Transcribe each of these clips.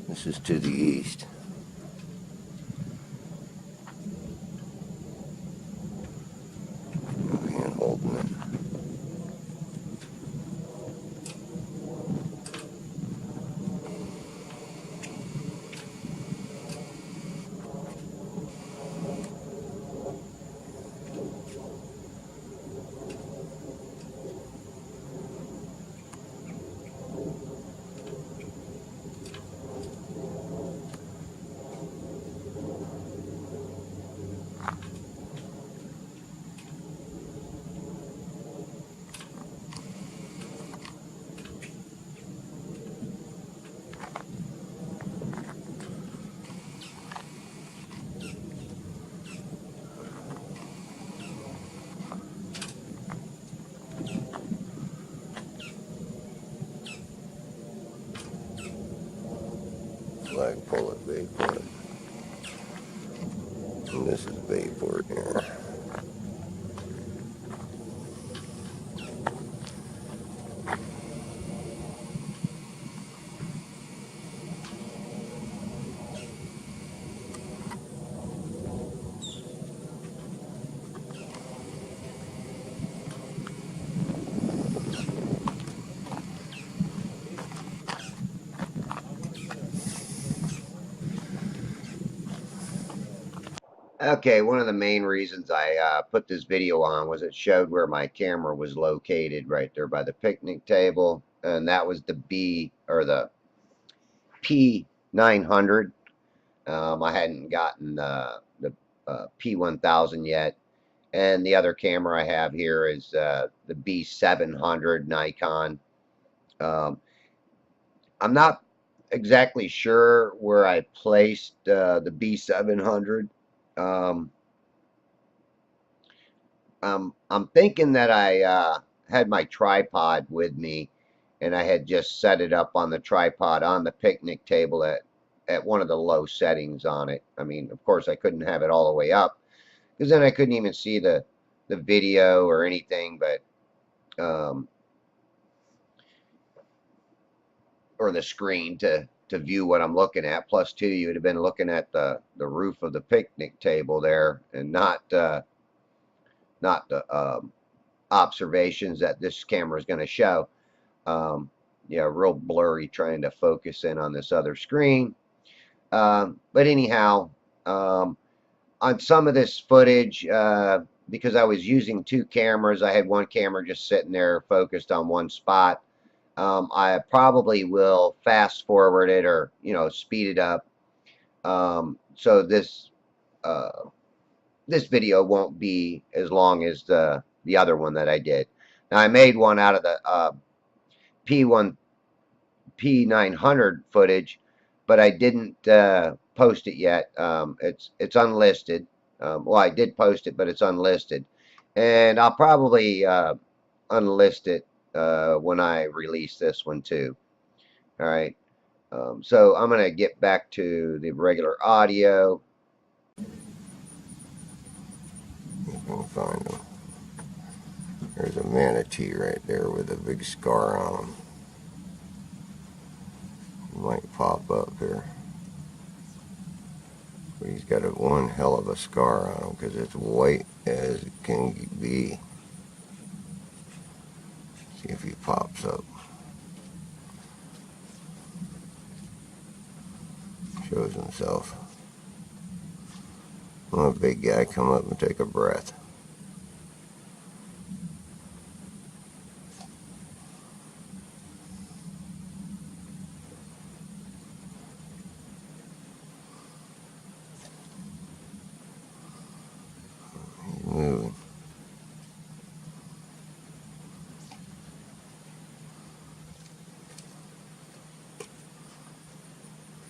This is to the east. Hand holding it. Flagpole at Bayport. And this is Bayport here. Okay, one of the main reasons I put this video on was it showed where my camera was located right there by the picnic table, and that was the P900. I hadn't gotten the P1000 yet, and the other camera I have here is the B700 Nikon. I'm not exactly sure where I placed the B700. I'm thinking that I had my tripod with me, and I had just set it up on the tripod on the picnic table at one of the low settings on it. I mean, of course, I couldn't have it all the way up because then I couldn't even see the video or anything, but or the screen to view what I'm looking at. Plus, too, you would have been looking at the roof of the picnic table there, and not the observations that this camera is going to show. Yeah, real blurry trying to focus in on this other screen. But anyhow, on some of this footage, because I was using two cameras, I had one camera just sitting there focused on one spot. I probably will fast forward it or, speed it up. So this video won't be as long as the other one that I did. Now I made one out of the P900 footage, but I didn't post it yet. It's unlisted. Well, I did post it, but it's unlisted, and I'll probably unlist it when I release this one too. All right. So I'm gonna get back to the regular audio. You can find them. There's a manatee right there with a big scar on him. He might pop up here. But he's got one hell of a scar on him because it's white as it can be. See if he pops up. Shows himself. I'm a big guy. Come up and take a breath. He's moving.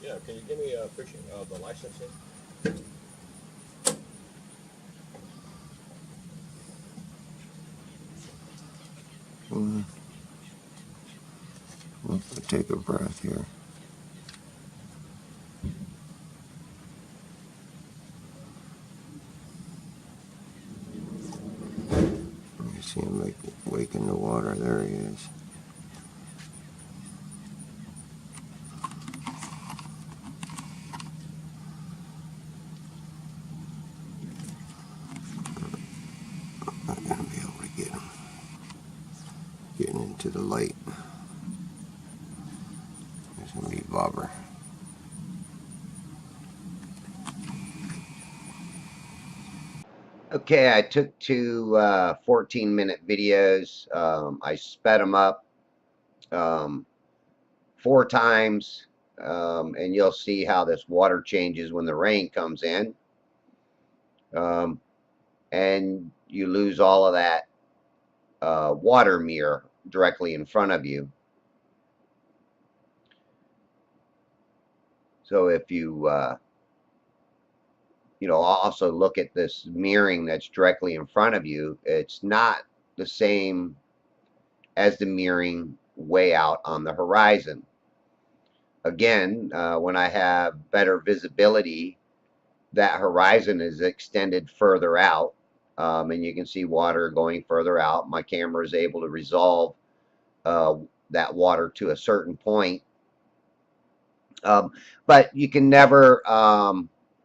Yeah, can you give me a picture of the licensing? Let's take a breath here. You see him like waking the water. There he is. Not gonna be able to get him. Getting into the light. There's gonna be bobber. Okay, I took two 14-minute videos. I sped them up 4 times, and you'll see how this water changes when the rain comes in. And you lose all of that water mirror directly in front of you. So if you also look at this mirroring that's directly in front of you, it's not the same as the mirroring way out on the horizon. Again, when I have better visibility, that horizon is extended further out, and you can see water going further out. My camera is able to resolve that water to a certain point. But you can never,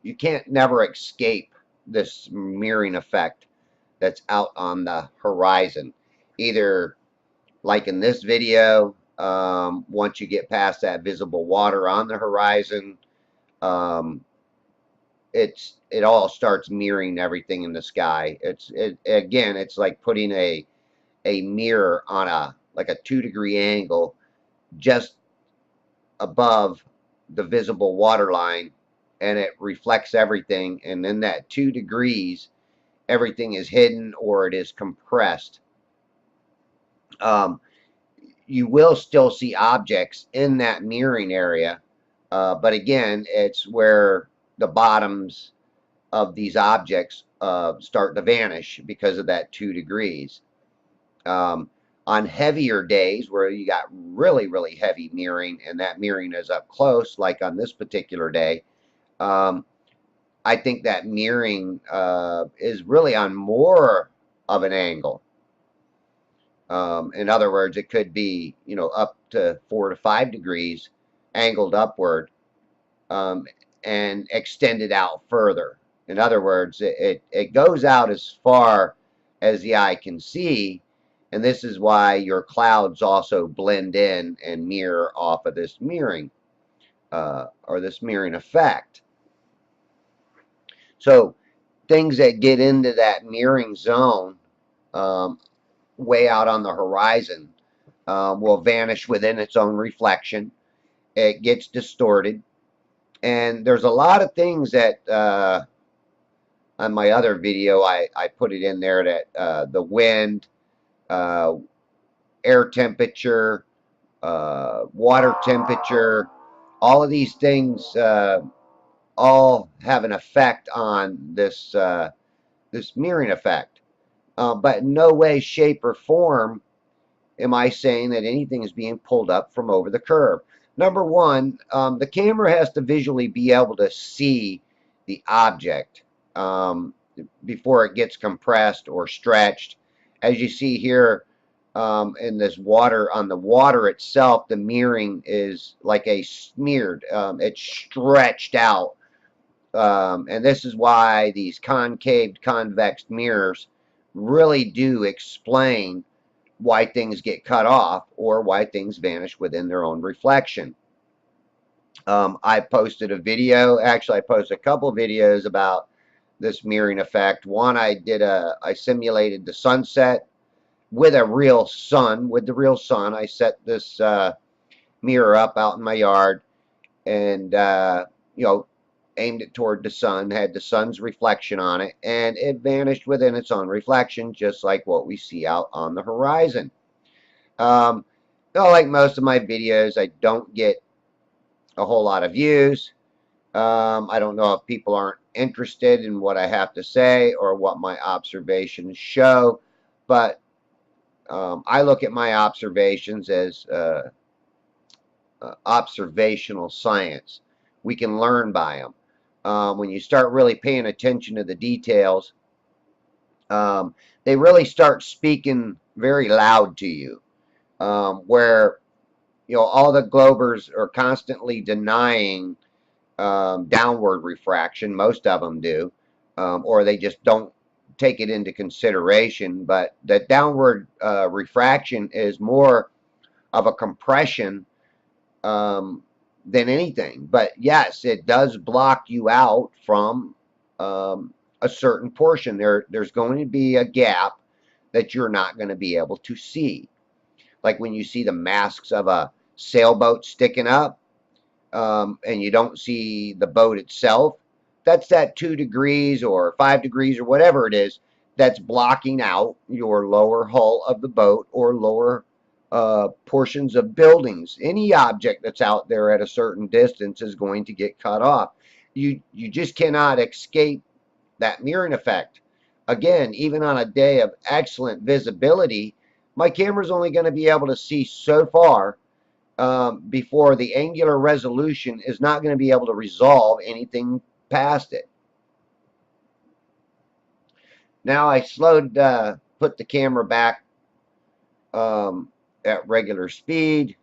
you can't never escape this mirroring effect that's out on the horizon. Either like in this video, once you get past that visible water on the horizon, it all starts mirroring everything in the sky. Again, it's like putting a mirror on a 2-degree angle just above the visible water line, and it reflects everything, and in that 2 degrees everything is hidden or it is compressed. You will still see objects in that mirroring area, but again, it's where the bottoms of these objects start to vanish because of that 2 degrees. On heavier days where you got really, really heavy mirroring, and that mirroring is up close, like on this particular day, I think that mirroring is really on more of an angle. In other words, it could be, up to 4 to 5 degrees angled upward, and extended out further. In other words, it goes out as far as the eye can see, and this is why your clouds also blend in and mirror off of this mirroring, or this mirroring effect. So things that get into that mirroring zone, way out on the horizon, will vanish within its own reflection. It gets distorted. And there's a lot of things that on my other video, I put it in there that the wind, air temperature, water temperature, all of these things all have an effect on this this mirroring effect. But in no way, shape, or form am I saying that anything is being pulled up from over the curve. Number one, the camera has to visually be able to see the object before it gets compressed or stretched. As you see here, in this water, on the water itself, the mirroring is like a smeared, it's stretched out. And this is why these concaved, convex mirrors really do explain why things get cut off or why things vanish within their own reflection. I posted a video, actually I posted a couple videos about this mirroring effect. One, I simulated the sunset with a real sun, with the real sun. I set this mirror up out in my yard and, aimed it toward the sun, had the sun's reflection on it, and it vanished within its own reflection, just like what we see out on the horizon. Like most of my videos, I don't get a whole lot of views. I don't know if people aren't interested in what I have to say or what my observations show, but I look at my observations as observational science. We can learn by them. When you start really paying attention to the details, um, they really start speaking very loud to you. Where all the globers are constantly denying downward refraction. Most of them do, or they just don't take it into consideration. But the downward refraction is more of a compression um, than anything. But yes, it does block you out from a certain portion. There's going to be a gap that you're not going to be able to see. Like when you see the masks of a sailboat sticking up, and you don't see the boat itself, that's that 2 degrees or 5 degrees or whatever it is that's blocking out your lower hull of the boat or lower portions of buildings. Any object that's out there at a certain distance is going to get cut off. You just cannot escape that mirroring effect. Again, even on a day of excellent visibility, my camera's only going to be able to see so far before the angular resolution is not going to be able to resolve anything past it. Now I put the camera back at regular speed.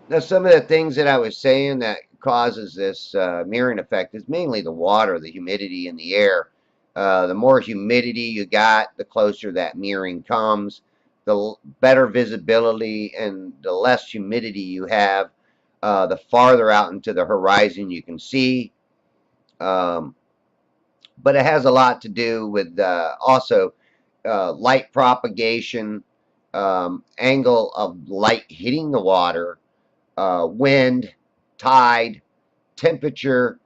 Now some of the things that I was saying that causes this mirroring effect is mainly the water, the humidity in the air. The more humidity you got, the closer that mirroring comes. The better visibility and the less humidity you have, the farther out into the horizon you can see. Um, but it has a lot to do with also light propagation, angle of light hitting the water, wind, tide, temperature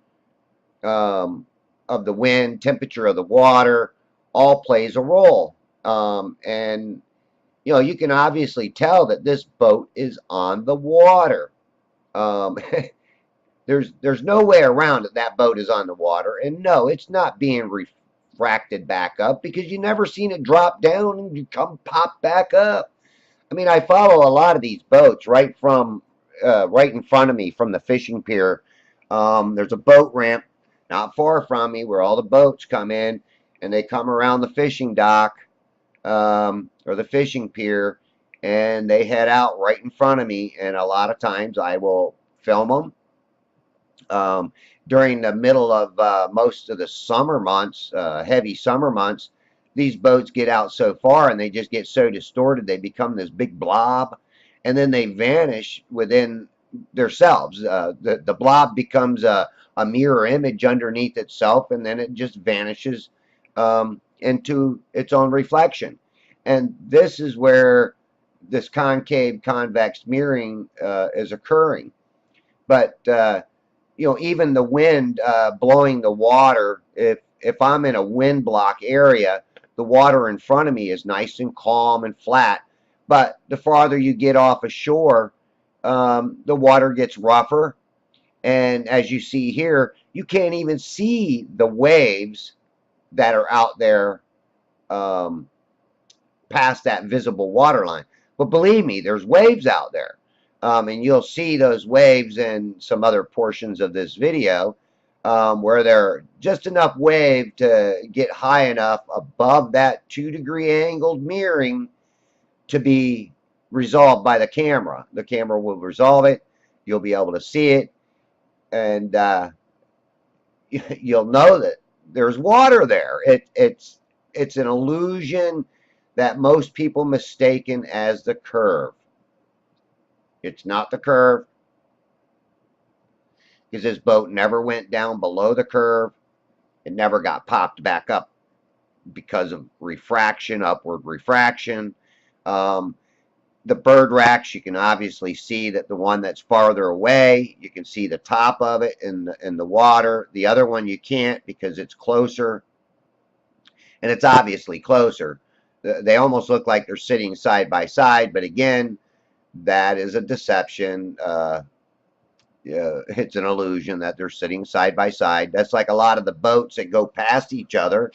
um, of the wind, temperature of the water, all plays a role. And you can obviously tell that this boat is on the water. Um, there's no way around it. That boat is on the water, and no, it's not being refracted back up because you never seen it drop down and you come pop back up. I mean, I follow a lot of these boats right in front of me from the fishing pier. There's a boat ramp not far from me where all the boats come in, and they come around the fishing dock or the fishing pier, and they head out right in front of me. And a lot of times I will film them. Um, During the middle of most of the summer months, heavy summer months, these boats get out so far and they just get so distorted they become this big blob, and then they vanish within themselves. The blob becomes a mirror image underneath itself, and then it just vanishes into its own reflection. And this is where this concave convex mirroring is occurring. But even the wind blowing the water, if I'm in a wind block area, the water in front of me is nice and calm and flat. But the farther you get off ashore, the water gets rougher. And as you see here, you can't even see the waves that are out there um, past that visible water line. But believe me, there's waves out there. And you'll see those waves in some other portions of this video where they're just enough wave to get high enough above that 2-degree angled mirroring to be resolved by the camera. The camera will resolve it. You'll be able to see it. And you'll know that there's water there. It's an illusion that most people mistaken as the curve. It's not the curve, because this boat never went down below the curve. It never got popped back up because of refraction, upward refraction. The bird racks, you can obviously see that the one that's farther away, you can see the top of it in the water. The other one you can't because it's closer, and it's obviously closer. They almost look like they're sitting side by side, but again, that is a deception. It's an illusion that they're sitting side by side. That's like a lot of the boats that go past each other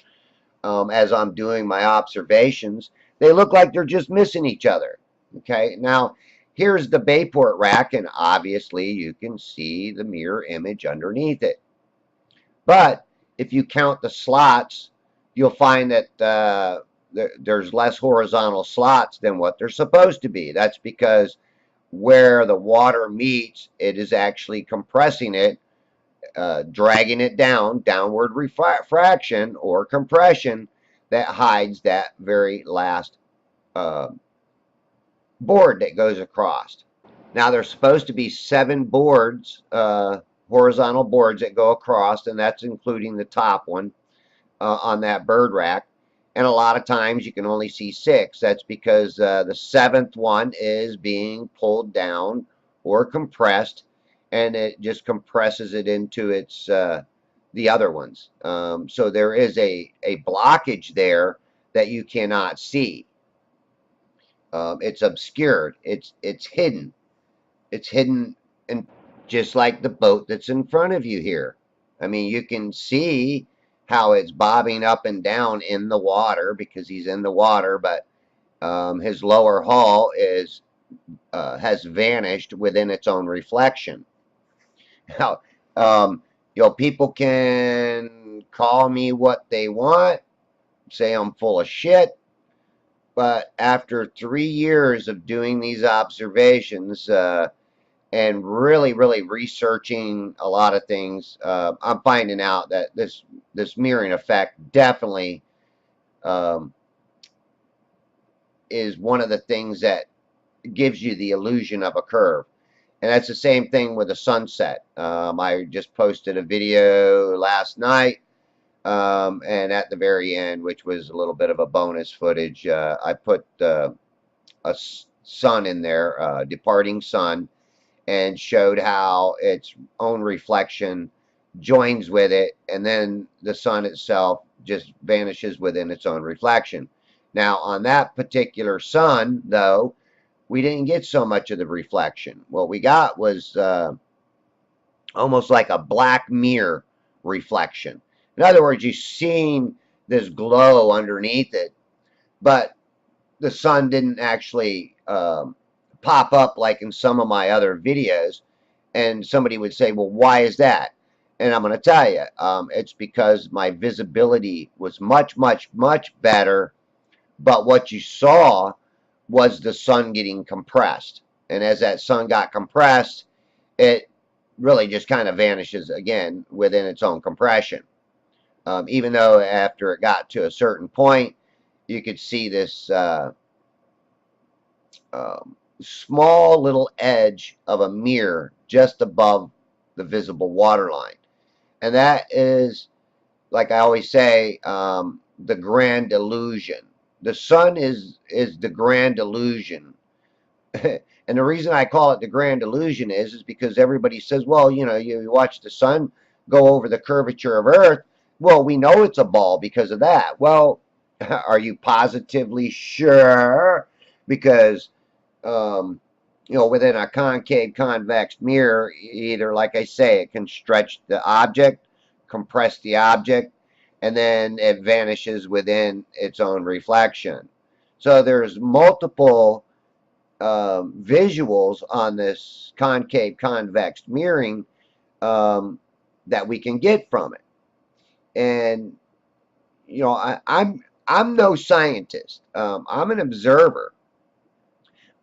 as I'm doing my observations. they look like they're just missing each other. Okay, now here's the Bayport rack, and obviously you can see the mirror image underneath it. But if you count the slots, you'll find that there's less horizontal slots than what they're supposed to be. That's because where the water meets, it is actually compressing it, dragging it down, downward refraction or compression that hides that very last uh, board that goes across. Now there's supposed to be 7 boards, horizontal boards that go across, and that's including the top one on that bird rack. And a lot of times you can only see 6. That's because the 7th one is being pulled down or compressed, and it just compresses it into its the other ones. So there is a blockage there that you cannot see. It's obscured. It's hidden. It's hidden, and just like the boat that's in front of you here. I mean, you can see how it's bobbing up and down in the water because he's in the water, but his lower hull is has vanished within its own reflection. Now, people can call me what they want, say I'm full of shit, but after 3 years of doing these observations, and really, really researching a lot of things, I'm finding out that this mirroring effect definitely um, is one of the things that gives you the illusion of a curve. And that's the same thing with a sunset. I just posted a video last night, and at the very end, which was a little bit of a bonus footage, I put a sun in there, departing sun, and showed how its own reflection joins with it, and then the sun itself just vanishes within its own reflection. Now, on that particular sun, though, we didn't get so much of the reflection. What we got was almost like a black mirror reflection. In other words, you're seeing this glow underneath it, but the sun didn't actually pop up like in some of my other videos. And somebody would say, well, why is that? And I'm going to tell you, it's because my visibility was much, much, much better. But what you saw was the sun getting compressed. And as that sun got compressed, it really just kind of vanishes again within its own compression. Even though after it got to a certain point, you could see this small little edge of a mirror just above the visible water line. And that is, like I always say, the grand illusion. The sun is the grand illusion. And the reason I call it the grand illusion is because everybody says, well, you watch the sun go over the curvature of Earth. Well, we know it's a ball because of that. Well, are you positively sure? Because within a concave convex mirror, either, like I say, it can stretch the object, compress the object, and then it vanishes within its own reflection. So there's multiple visuals on this concave convex mirroring that we can get from it. And I'm no scientist. I'm an observer,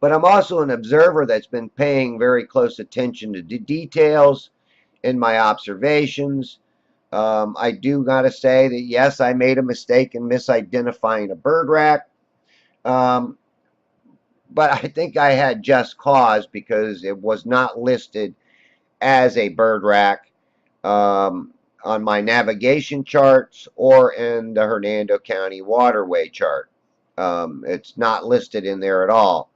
but I'm also an observer that's been paying very close attention to the details in my observations. I do got to say that, yes, I made a mistake in misidentifying a bird rack. But I think I had just cause because it was not listed as a bird rack on my navigation charts or in the Hernando County waterway chart. It's not listed in there at all.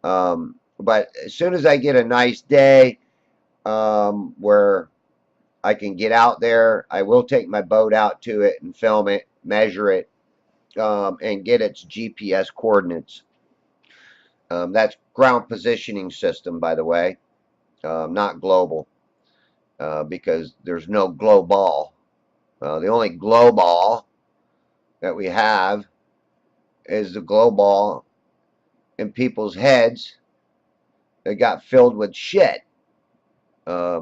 But as soon as I get a nice day where I can get out there, I will take my boat out to it and film it, measure it, and get its GPS coordinates. That's ground positioning system, by the way, not global, because there's no global. The only global that we have is the glow ball in people's heads that got filled with shit uh,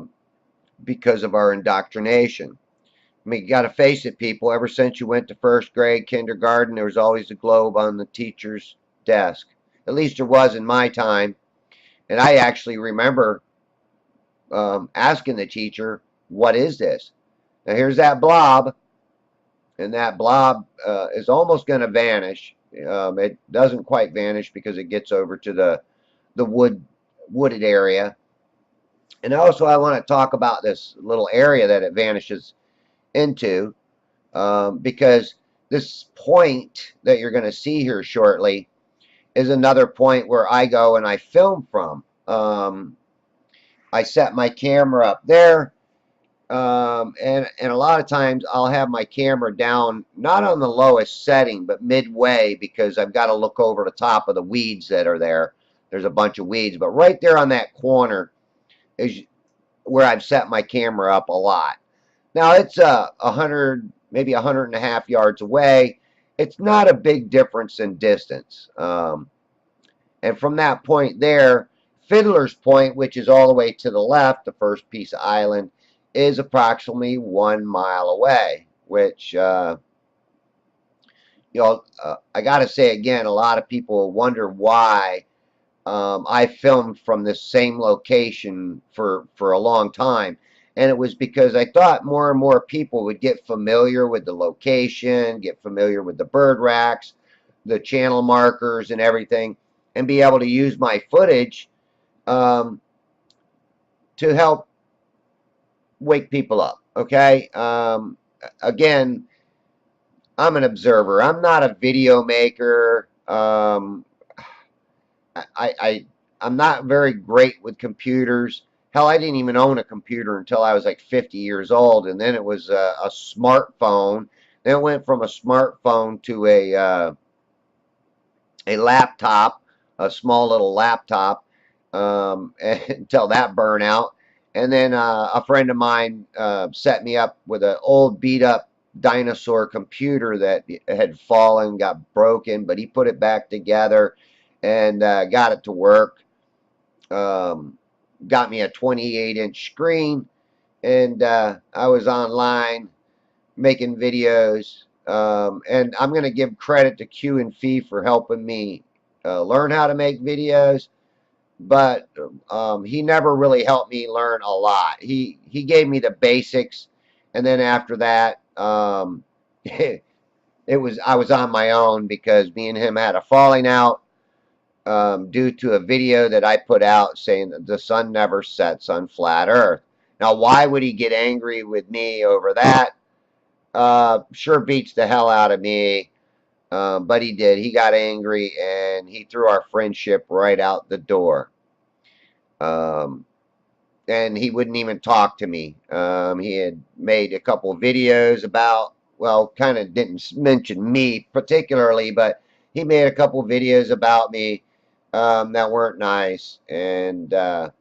because of our indoctrination. I mean, you got to face it, people. Ever since you went to first grade, kindergarten, there was always a globe on the teacher's desk. At least there was in my time. And I actually remember asking the teacher, "What is this?" Now, here's that blob, and that blob is almost going to vanish. It doesn't quite vanish because it gets over to the wooded area. And also, I want to talk about this little area that it vanishes into, because this point that you're going to see here shortly is another point where I go and I film from. I set my camera up there, and a lot of times I'll have my camera down, not on the lowest setting, but midway, because I've got to look over the top of the weeds that are there. There's a bunch of weeds, but right there on that corner is where I've set my camera up a lot. Now it's 100, maybe 100.5 yards away. It's not a big difference in distance. And from that point there, Fiddler's Point, which is all the way to the left, the first piece of island, is approximately 1 mile away, which, I got to say again, a lot of people wonder why I filmed from this same location for a long time. And it was because I thought more and more people would get familiar with the location, get familiar with the bird racks, the channel markers, and everything, and be able to use my footage um, to help wake people up. Okay. Again, I'm an observer. I'm not a video maker. I I'm not very great with computers. Hell, I didn't even own a computer until I was like 50 years old, and then it was a smartphone. Then it went from a smartphone to a laptop, a small little laptop, until that burned out. And then a friend of mine set me up with an old beat up dinosaur computer that had fallen, got broken, but he put it back together and got it to work. Um, got me a 28-inch screen, and I was online making videos. And I'm going to give credit to Q and Fee for helping me learn how to make videos, but he never really helped me learn a lot. He gave me the basics, and then after that, I was on my own because me and him had a falling out due to a video that I put out saying that the sun never sets on flat Earth. Now, why would he get angry with me over that? Sure beats the hell out of me. But he did. He got angry and he threw our friendship right out the door. Um, and he wouldn't even talk to me. He had made a couple of videos about, well, kind of didn't mention me particularly, but he made a couple of videos about me that weren't nice. And, of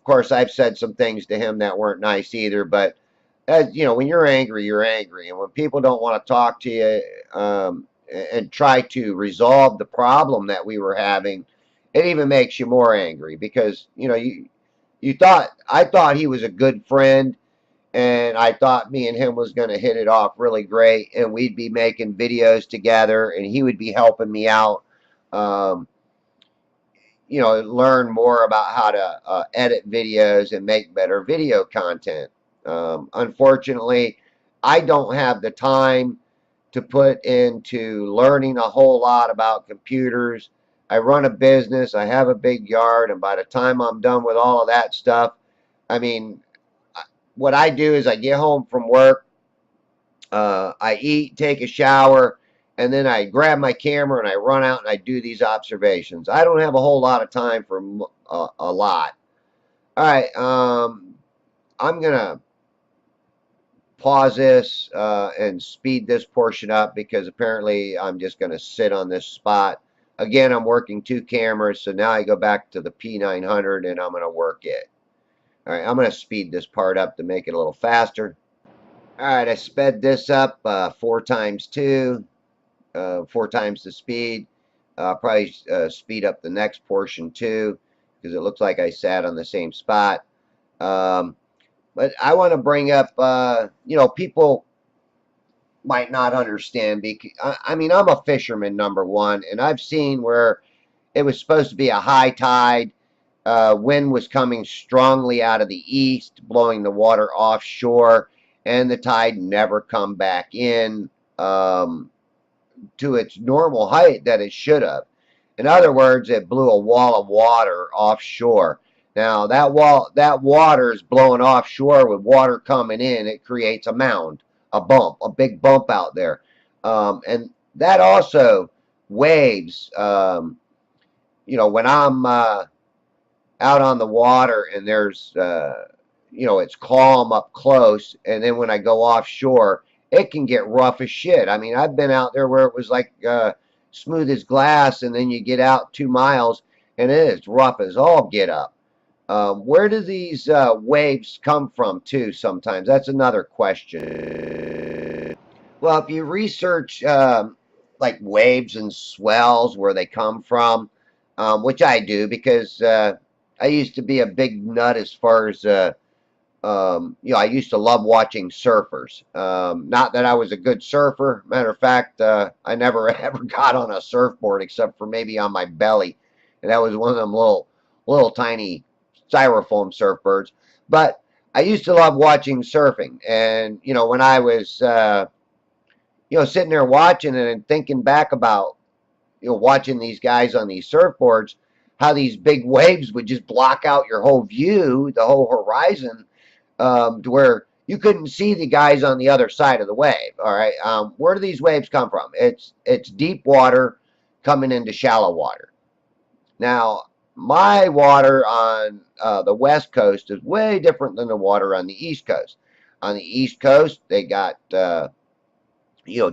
course, I've said some things to him that weren't nice either, but as you know, when you're angry, you're angry, and when people don't want to talk to you and try to resolve the problem that we were having, it even makes you more angry because you thought I thought he was a good friend, and I thought me and him was going to hit it off really great, and we'd be making videos together, and he would be helping me out. Um, learn more about how to edit videos and make better video content. Unfortunately, I don't have the time to put into learning a whole lot about computers. I run a business, I have a big yard, and by the time I'm done with all of that stuff, I mean, what I do is I get home from work, I eat, take a shower, and then I grab my camera and I run out and I do these observations. I don't have a whole lot of time for a lot. All right, I'm gonna pause this and speed this portion up because apparently I'm just gonna sit on this spot. Again, I'm working two cameras, so now I go back to the P900 and I'm gonna work it. All right, I'm gonna speed this part up to make it a little faster. All right, I sped this up 4 times 2. 4 times the speed. Probably speed up the next portion too, because it looks like I sat on the same spot. Um, but I want to bring up, people might not understand. Because I mean, I'm a fisherman, number one, and I've seen where it was supposed to be a high tide. Wind was coming strongly out of the east, blowing the water offshore, and the tide never come back in to its normal height that it should have. In other words, it blew a wall of water offshore. Now that water is blowing offshore with water coming in. It creates a mound, a bump, a big bump out there, and that also waves. When I'm out on the water and there's it's calm up close, and then when I go offshore it can get rough as shit. I mean, I've been out there where it was like smooth as glass, and then you get out 2 miles and it is rough as all get up. Where do these waves come from too? Sometimes that's another question. Well, if you research like waves and swells, where they come from, which I do because I used to be a big nut as far as I used to love watching surfers. Not that I was a good surfer. Matter of fact, I never ever got on a surfboard except for maybe on my belly, and that was one of them little tiny styrofoam surfboards. But I used to love watching surfing, and when I was sitting there watching it and thinking back about watching these guys on these surfboards, how these big waves would just block out your whole view, the whole horizon, to where you couldn't see the guys on the other side of the wave. All right, where do these waves come from? It's deep water coming into shallow water. Now, my water on the west coast is way different than the water on the east coast. On the east coast, they got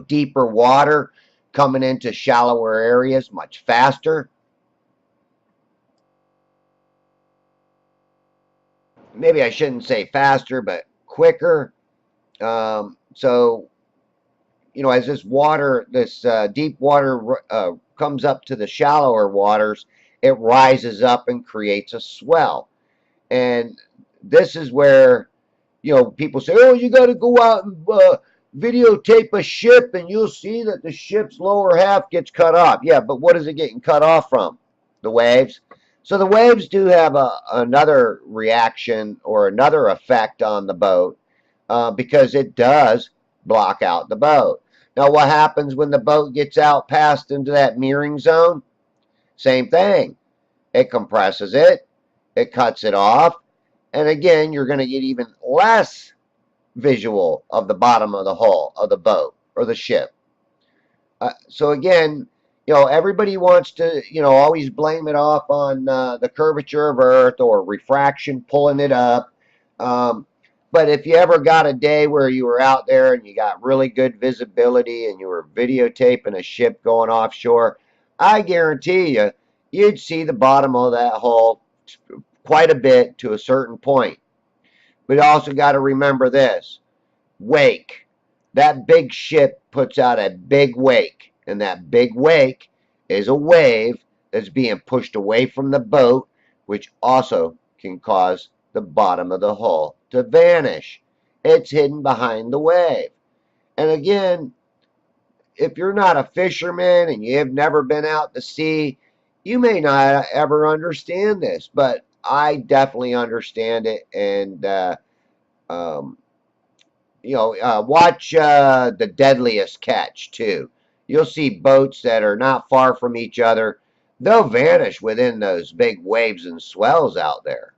deeper water coming into shallower areas much faster. Maybe I shouldn't say faster, but quicker. So, as this deep water comes up to the shallower waters, it rises up and creates a swell. And this is where, people say, oh, you got to go out and videotape a ship and you'll see that the ship's lower half gets cut off. Yeah, but what is it getting cut off from? The waves. So the waves do have another reaction or another effect on the boat because it does block out the boat. Now, what happens when the boat gets out past into that mirroring zone? Same thing. It compresses it, it cuts it off, and again, you're going to get even less visual of the bottom of the hull of the boat or the ship. So again, everybody wants to, always blame it off on the curvature of Earth or refraction pulling it up. But if you ever got a day where you were out there and you got really good visibility and you were videotaping a ship going offshore, I guarantee you'd see the bottom of that hull quite a bit to a certain point. But you also got to remember this: wake. That big ship puts out a big wake, and that big wake is a wave that's being pushed away from the boat, which also can cause the bottom of the hull to vanish. It's hidden behind the wave. And again, if you're not a fisherman and you have never been out to sea, you may not ever understand this, but I definitely understand it. And um, watch The Deadliest Catch too. You'll see boats that are not far from each other. They'll vanish within those big waves and swells out there.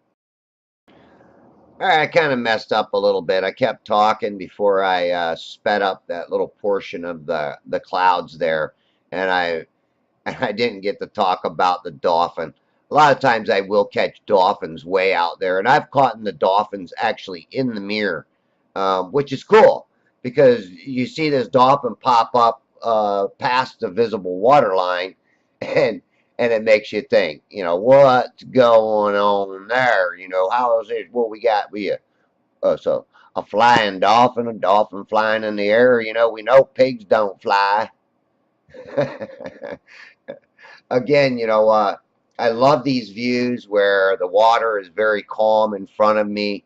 All right, I kind of messed up a little bit. I kept talking before I sped up that little portion of the clouds there, and I didn't get to talk about the dolphin. A lot of times I will catch dolphins way out there, and I've caught the dolphins actually in the mirror, which is cool because you see this dolphin pop up past the visible water line, and it makes you think, what's going on there? How is it? What we got? So a flying dolphin, a dolphin flying in the air. We know pigs don't fly. Again, I love these views where the water is very calm in front of me,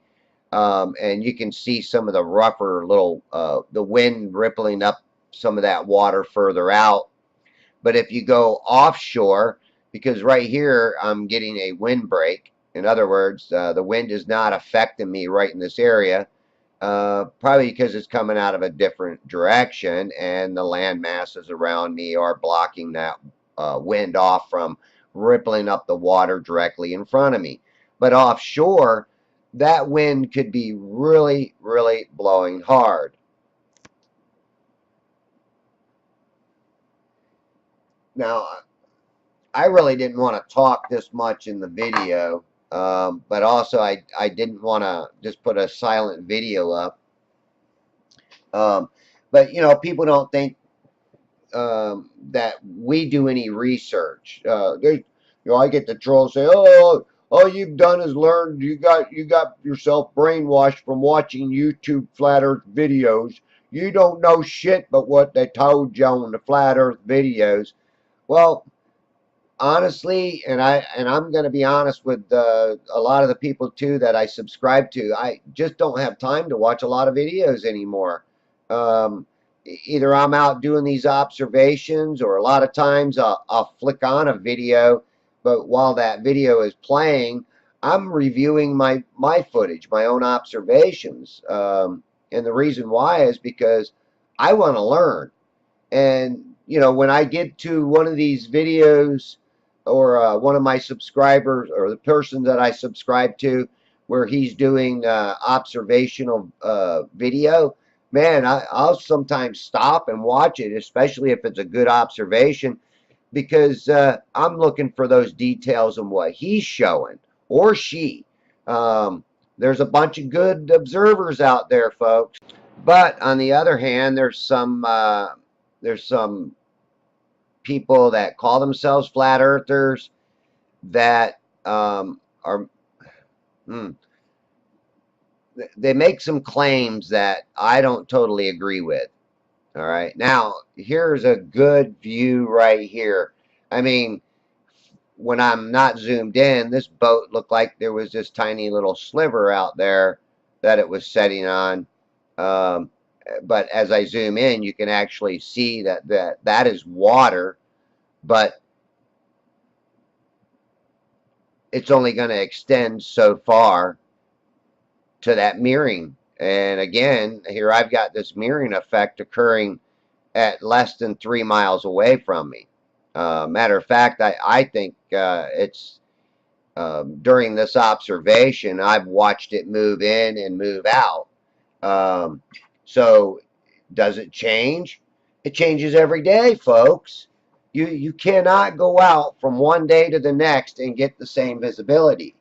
and you can see some of the rougher little, the wind rippling up some of that water further out. But if you go offshore, because right here I'm getting a windbreak, in other words, the wind is not affecting me right in this area, probably because it's coming out of a different direction and the land masses around me are blocking that wind off from rippling up the water directly in front of me. But offshore, that wind could be really, really blowing hard. Now, I really didn't want to talk this much in the video, but also I didn't want to just put a silent video up. Um, but people don't think that we do any research. I get the trolls say, "Oh, all you've done is learned. You got yourself brainwashed from watching YouTube flat Earth videos. You don't know shit but what they told you on the flat Earth videos." Well, honestly, and I'm going to be honest with a lot of the people too that I subscribe to. I just don't have time to watch a lot of videos anymore. Either I'm out doing these observations, or a lot of times I'll flick on a video, but while that video is playing, I'm reviewing my footage, my own observations. And the reason why is because I want to learn. And when I get to one of these videos, or one of my subscribers, or the person that I subscribe to, where he's doing observational video, man, I'll sometimes stop and watch it, especially if it's a good observation, because I'm looking for those details in what he's showing, or she. Um, there's a bunch of good observers out there, folks. But on the other hand, there's some people that call themselves flat earthers that are hmm, they make some claims that I don't totally agree with. All right, now here's a good view right here. I mean, when I'm not zoomed in, this boat looked like there was this tiny little sliver out there that it was setting on. Um, but as I zoom in, you can actually see that is water, but it's only going to extend so far to that mirroring. And again, here I've got this mirroring effect occurring at less than 3 miles away from me. Matter of fact, I think it's during this observation, I've watched it move in and move out. Um, so, does it change? It changes every day, folks. You cannot go out from one day to the next and get the same visibility.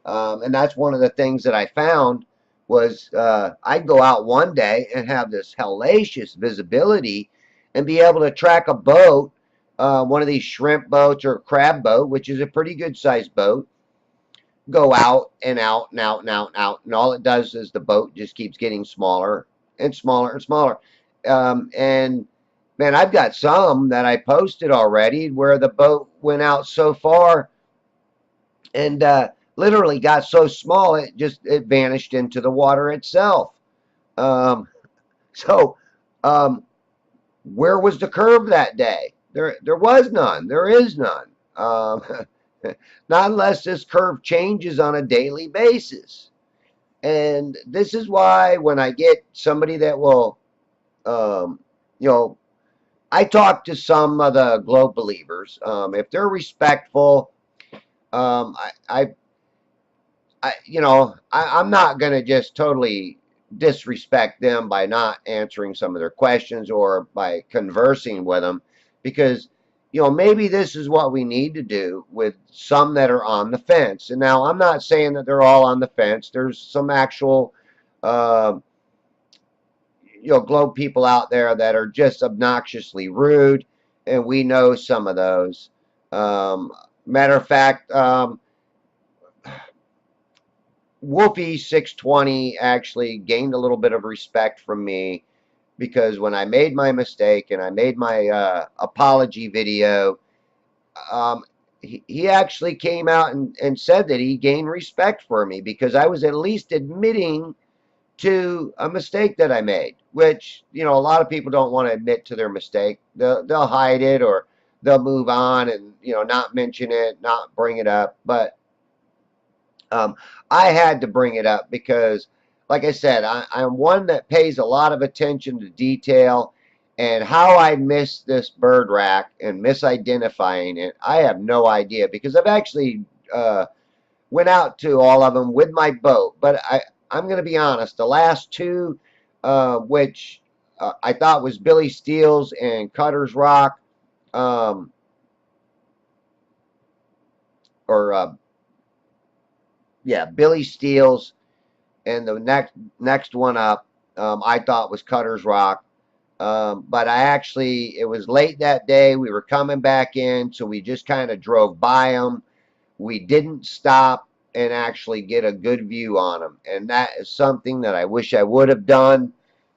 And that's one of the things that I found was I'd go out one day and have this hellacious visibility and be able to track a boat, one of these shrimp boats or a crab boat, which is a pretty good sized boat, go out and out and out and out and out. And all it does is the boat just keeps getting smaller and smaller and smaller. And man, I've got some that I posted already where the boat went out so far and literally got so small it vanished into the water itself. Um, so um, where was the curve that day? There was none. There is none. Not unless this curve changes on a daily basis. And this is why when I get somebody that will, um, you know, I talk to some of the globe believers. If they're respectful, um, I, I I'm not going to just totally disrespect them by not answering some of their questions or by conversing with them, because maybe this is what we need to do with some that are on the fence. And now I'm not saying that they're all on the fence. There's some actual uh, globe people out there that are just obnoxiously rude, and we know some of those. um, Matter of fact, Wolfie 620 actually gained a little bit of respect from me because when I made my mistake and I made my apology video, um, he actually came out and said that he gained respect for me because I was at least admitting to a mistake that I made, which, you know, a lot of people don't want to admit to their mistake. They'll hide it, or they'll move on and, you know, not mention it, not bring it up. But um, I had to bring it up because, like I said, I'm one that pays a lot of attention to detail. And how I missed this bird rack and misidentifying it, I have no idea because I've actually went out to all of them with my boat. But I'm going to be honest, the last two, which I thought was Billy Steele's and Cutter's Rock, um, or yeah, Billy Steele's, and the next one up, I thought was Cutter's Rock. But I actually, it was late that day. We were coming back in, so we just kind of drove by them. We didn't stop and actually get a good view on them, and that is something that I wish I would have done.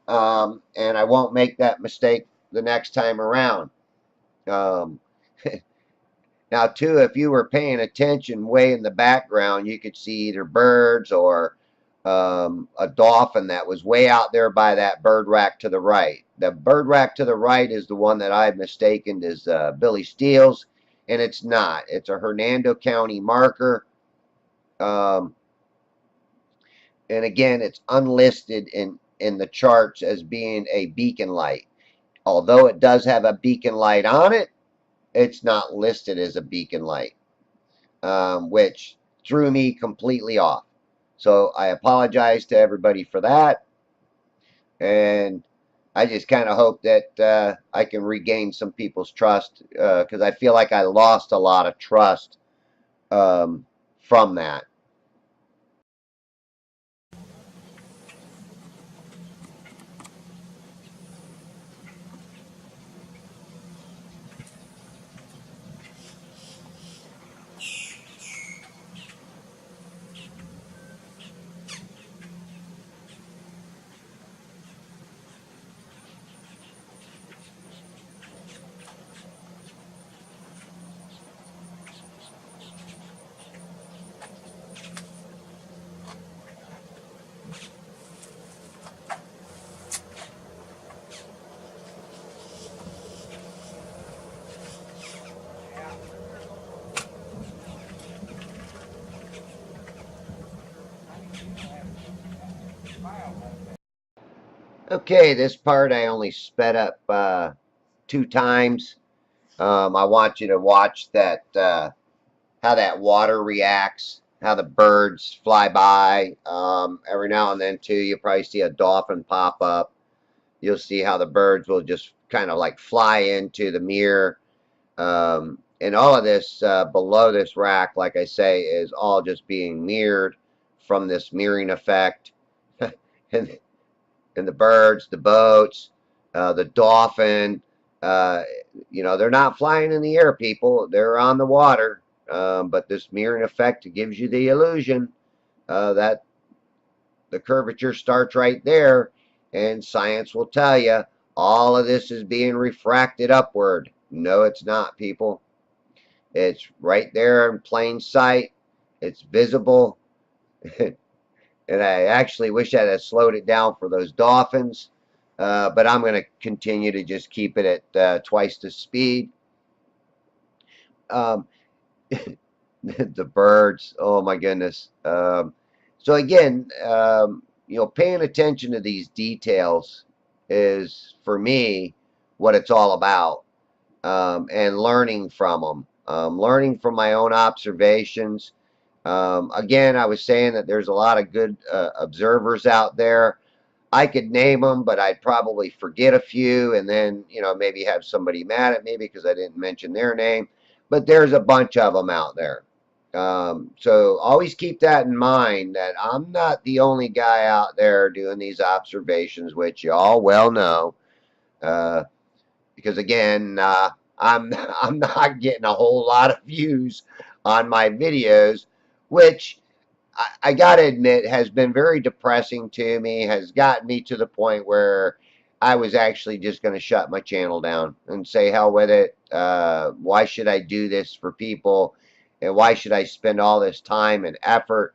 And I won't make that mistake the next time around. Um, Now, too, if you were paying attention way in the background, you could see either birds or a dolphin that was way out there by that bird rack to the right. The bird rack to the right is the one that I've mistaken as Billy Steele's, and it's not. It's a Hernando County marker. Um, and again, it's unlisted in the charts as being a beacon light. Although it does have a beacon light on it, it's not listed as a beacon light. Which threw me completely off. So I apologize to everybody for that. And I just kind of hope that I can regain some people's trust because I feel like I lost a lot of trust from that. Okay, this part I only sped up 2 times. I want you to watch that how that water reacts, how the birds fly by. Every now and then, too, you probably see a dolphin pop up. You'll see how the birds will just kind of like fly into the mirror. And all of this below this rack, like I say, is all just being mirrored from this mirroring effect. and, and the birds, the boats, the dolphin, uh, you know, they're not flying in the air, people. They're on the water. But this mirroring effect gives you the illusion that the curvature starts right there, and science will tell you all of this is being refracted upward. No, it's not, people. It's right there in plain sight. It's visible. And I actually wish I had slowed it down for those dolphins. But I'm going to continue to just keep it at twice the speed. Um, the birds, oh my goodness. So again, you know, paying attention to these details is, for me, what it's all about. And learning from them, learning from my own observations. Again, I was saying that there's a lot of good observers out there. I could name them, but I'd probably forget a few, and then, you know, maybe have somebody mad at me because I didn't mention their name. But there's a bunch of them out there. So always keep that in mind, that I'm not the only guy out there doing these observations, which you all well know. Uh, because again, I'm I'm not getting a whole lot of views on my videos, which I got to admit has been very depressing to me. Has gotten me to the point where I was actually just going to shut my channel down and say hell with it. Why should I do this for people? And why should I spend all this time and effort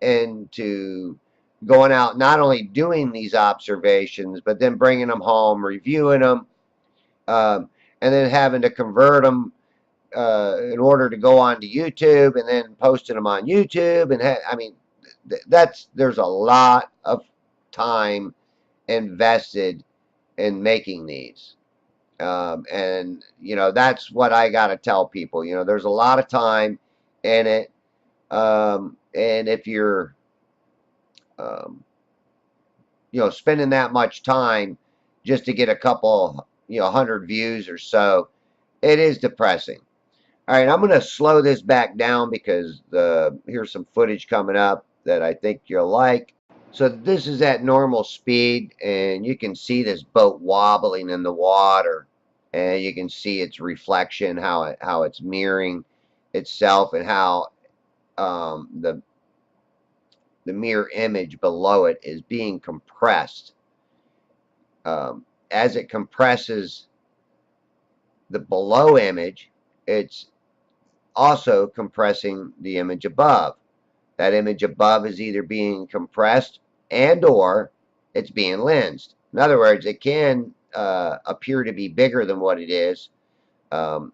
into going out, not only doing these observations, but then bringing them home, reviewing them, and then having to convert them in order to go onto YouTube and then posting them on YouTube. And I mean, there's a lot of time invested in making these. And that's what I got to tell people. There's a lot of time in it. And if you're, um, spending that much time just to get a couple, 100 views or so, it is depressing. All right, I'm going to slow this back down because here's some footage coming up that I think you'll like. So this is at normal speed, and you can see this boat wobbling in the water, and you can see its reflection, how it's mirroring itself, and how the mirror image below it is being compressed. As it compresses the below image, it's also compressing the image above. That image above is either being compressed and or it's being lensed. In other words, it can appear to be bigger than what it is. Um,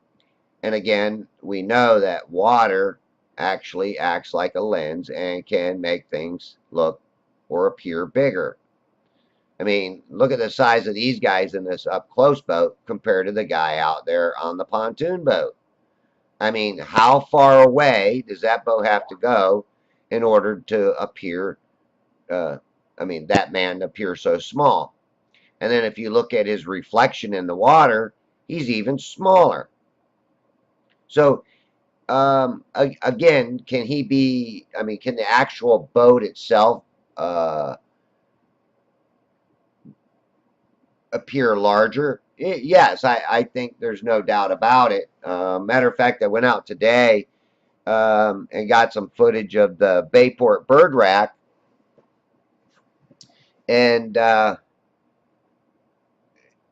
and again, we know that water actually acts like a lens and can make things look or appear bigger. I mean, look at the size of these guys in this up close boat compared to the guy out there on the pontoon boat. I mean, how far away does that boat have to go in order to appear, that man appears so small? And then if you look at his reflection in the water, he's even smaller. So, again, can the actual boat itself appear larger? Yes, I think there's no doubt about it. Matter of fact, I went out today and got some footage of the Bayport bird rack, and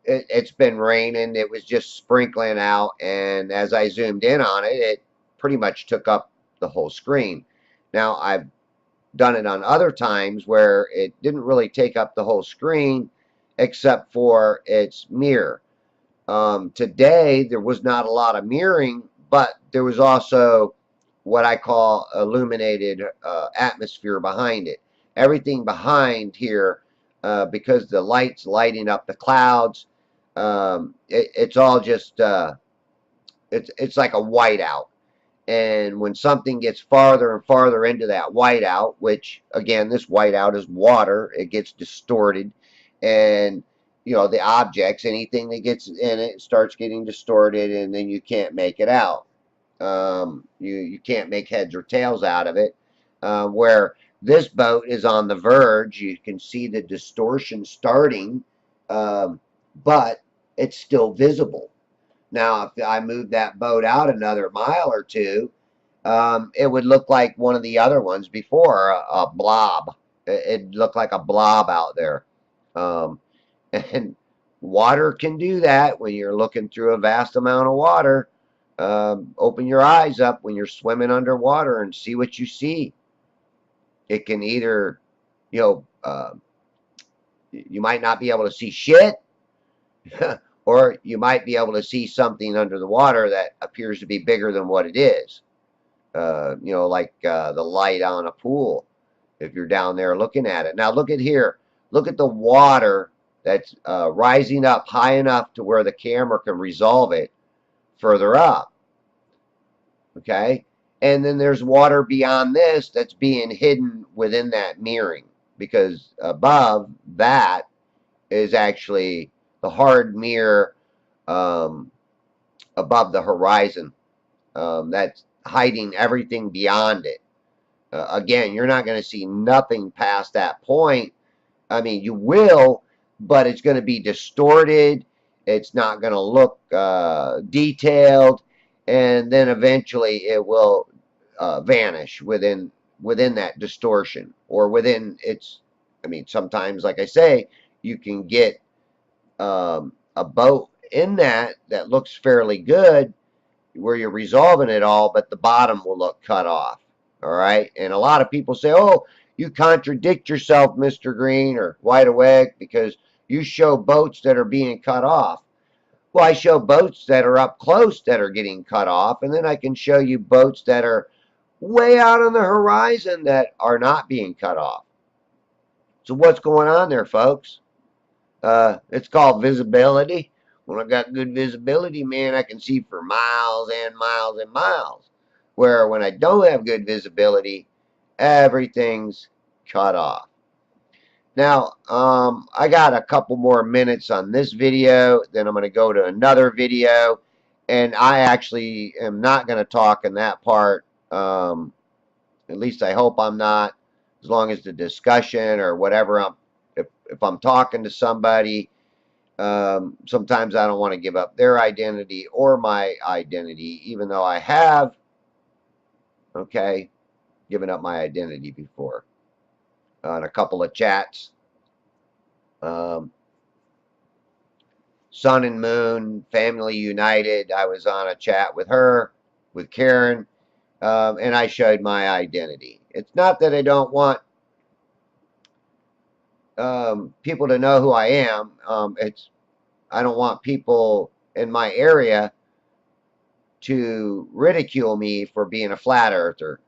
it's been raining. It was just sprinkling out, and as I zoomed in on it, it pretty much took up the whole screen. Now, I've done it on other times where it didn't really take up the whole screen except for its mirror. Today, there was not a lot of mirroring, but there was also what I call illuminated atmosphere behind it. Everything behind here, because the light's lighting up the clouds, it's all just, it's like a whiteout. And when something gets farther and farther into that whiteout, which again, this whiteout is water, it gets distorted. And the objects, anything that gets in it starts getting distorted, and then you can't make it out. You can't make heads or tails out of it. Where this boat is on the verge, you can see the distortion starting, but it's still visible. Now, if I move that boat out another mile or two, it would look like one of the other ones before, a blob. It'd look like a blob out there. Um, and water can do that when you're looking through a vast amount of water. Open your eyes up when you're swimming underwater and see what you see. It can either, you know, uh, you might not be able to see shit, or you might be able to see something under the water that appears to be bigger than what it is. Like the light on a pool, if you're down there looking at it. Now, look at here. Look at the water that's rising up high enough to where the camera can resolve it further up. Okay? And then there's water beyond this that's being hidden within that mirroring, because above that is actually the hard mirror above the horizon, that's hiding everything beyond it. Again, you're not going to see nothing past that point. I mean, you will, but it's going to be distorted. It's not going to look detailed, and then eventually it will vanish within that distortion, or within its. I mean, sometimes, like I say, you can get a boat in that looks fairly good, where you're resolving it all, but the bottom will look cut off. All right. And a lot of people say, oh, you contradict yourself, Mr. Green or Wide Awake, because you show boats that are being cut off. Well, I show boats that are up close that are getting cut off, and then I can show you boats that are way out on the horizon that are not being cut off. So what's going on there, folks? It's called visibility. When I got good visibility, man, I can see for miles and miles and miles. Where when I don't have good visibility, everything's cut off. Now, I got a couple more minutes on this video, then I'm going to go to another video, and I actually am not going to talk in that part. At least I hope I'm not, as long as the discussion or whatever, if I'm talking to somebody, sometimes I don't want to give up their identity or my identity, even though I have, okay, given up my identity before on a couple of chats. Sun and Moon, Family United, I was on a chat with her, with Karen, and I showed my identity. It's not that I don't want people to know who I am. I don't want people in my area to ridicule me for being a flat earther,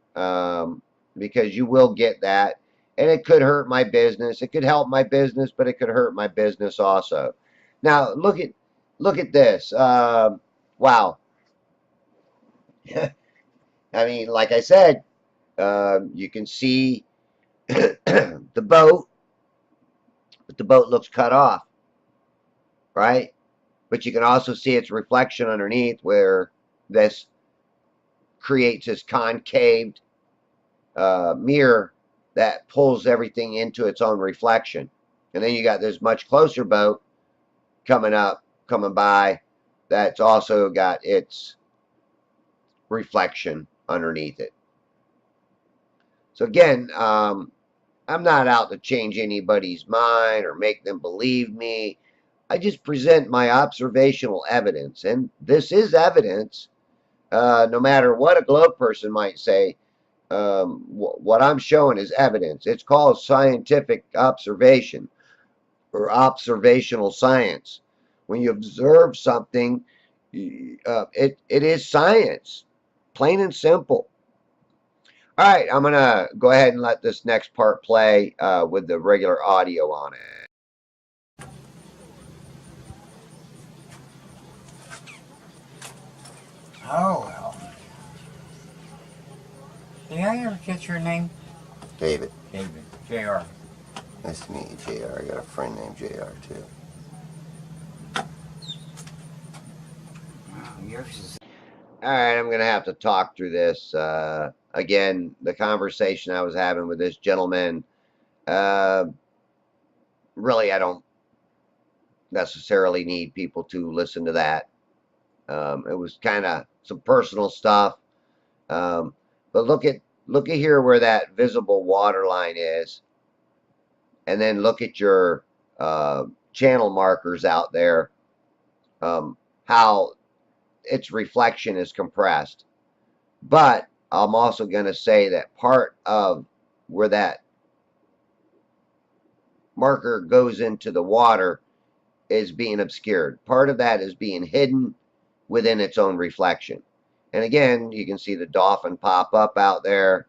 because you will get that, and it could hurt my business. It could help my business, but it could hurt my business also. Now look at this. Wow. I mean, like I said, you can see the boat, but the boat looks cut off, right? But you can also see its reflection underneath, where this creates this concave mirror that pulls everything into its own reflection. And then you got this much closer boat coming by, that's also got its reflection underneath it. So again, I'm not out to change anybody's mind or make them believe me. I just present my observational evidence, and this is evidence. No matter what a globe person might say, what I'm showing is evidence. It's called scientific observation or observational science. When you observe something, it is science, plain and simple. All right, I'm going to go ahead and let this next part play with the regular audio on it. Oh, well. Did I ever get your name? David. David. J.R. Nice to meet you, JR. I got a friend named JR, too. Wow, yours is... All right, I'm going to have to talk through this. Again, the conversation I was having with this gentleman, really, I don't necessarily need people to listen to that. It was kind of some personal stuff. But look at here where that visible water line is, and then look at your channel markers out there. How its reflection is compressed. But I'm also going to say that part of where that marker goes into the water is being obscured. Part of that is being hidden within its own reflection. And again, you can see the dolphin pop up out there.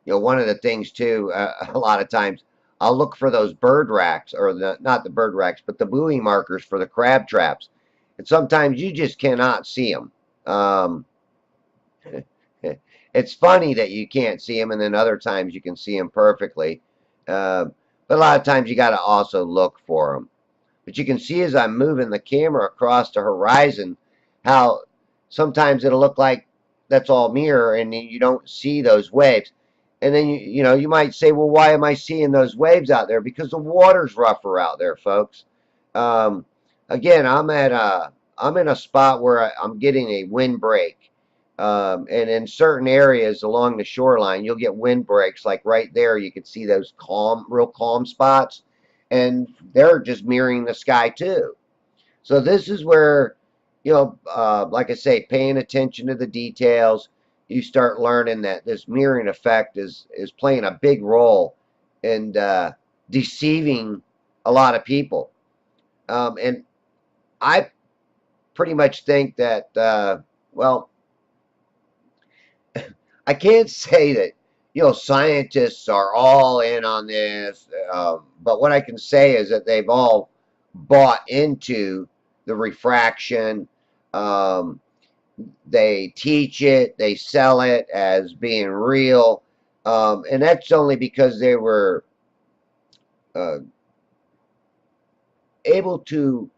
One of the things too, a lot of times I'll look for those bird racks, or not the bird racks, but the buoy markers for the crab traps. And sometimes you just cannot see them. It's funny that you can't see them, and then other times you can see them perfectly. But a lot of times you got to also look for them. But you can see as I'm moving the camera across the horizon, how sometimes it'll look like that's all mirror, and you don't see those waves. And then you might say, well, why am I seeing those waves out there? Because the water's rougher out there, folks. Again, I'm in a spot where I'm getting a windbreak. And in certain areas along the shoreline, you'll get wind breaks. Like right there, you can see those real calm spots, and they're just mirroring the sky too. So this is where, like I say, paying attention to the details, you start learning that this mirroring effect is playing a big role in deceiving a lot of people. And I pretty much think that, well, I can't say that, scientists are all in on this, but what I can say is that they've all bought into the refraction. Um, they teach it, they sell it as being real, and that's only because they were uh, able to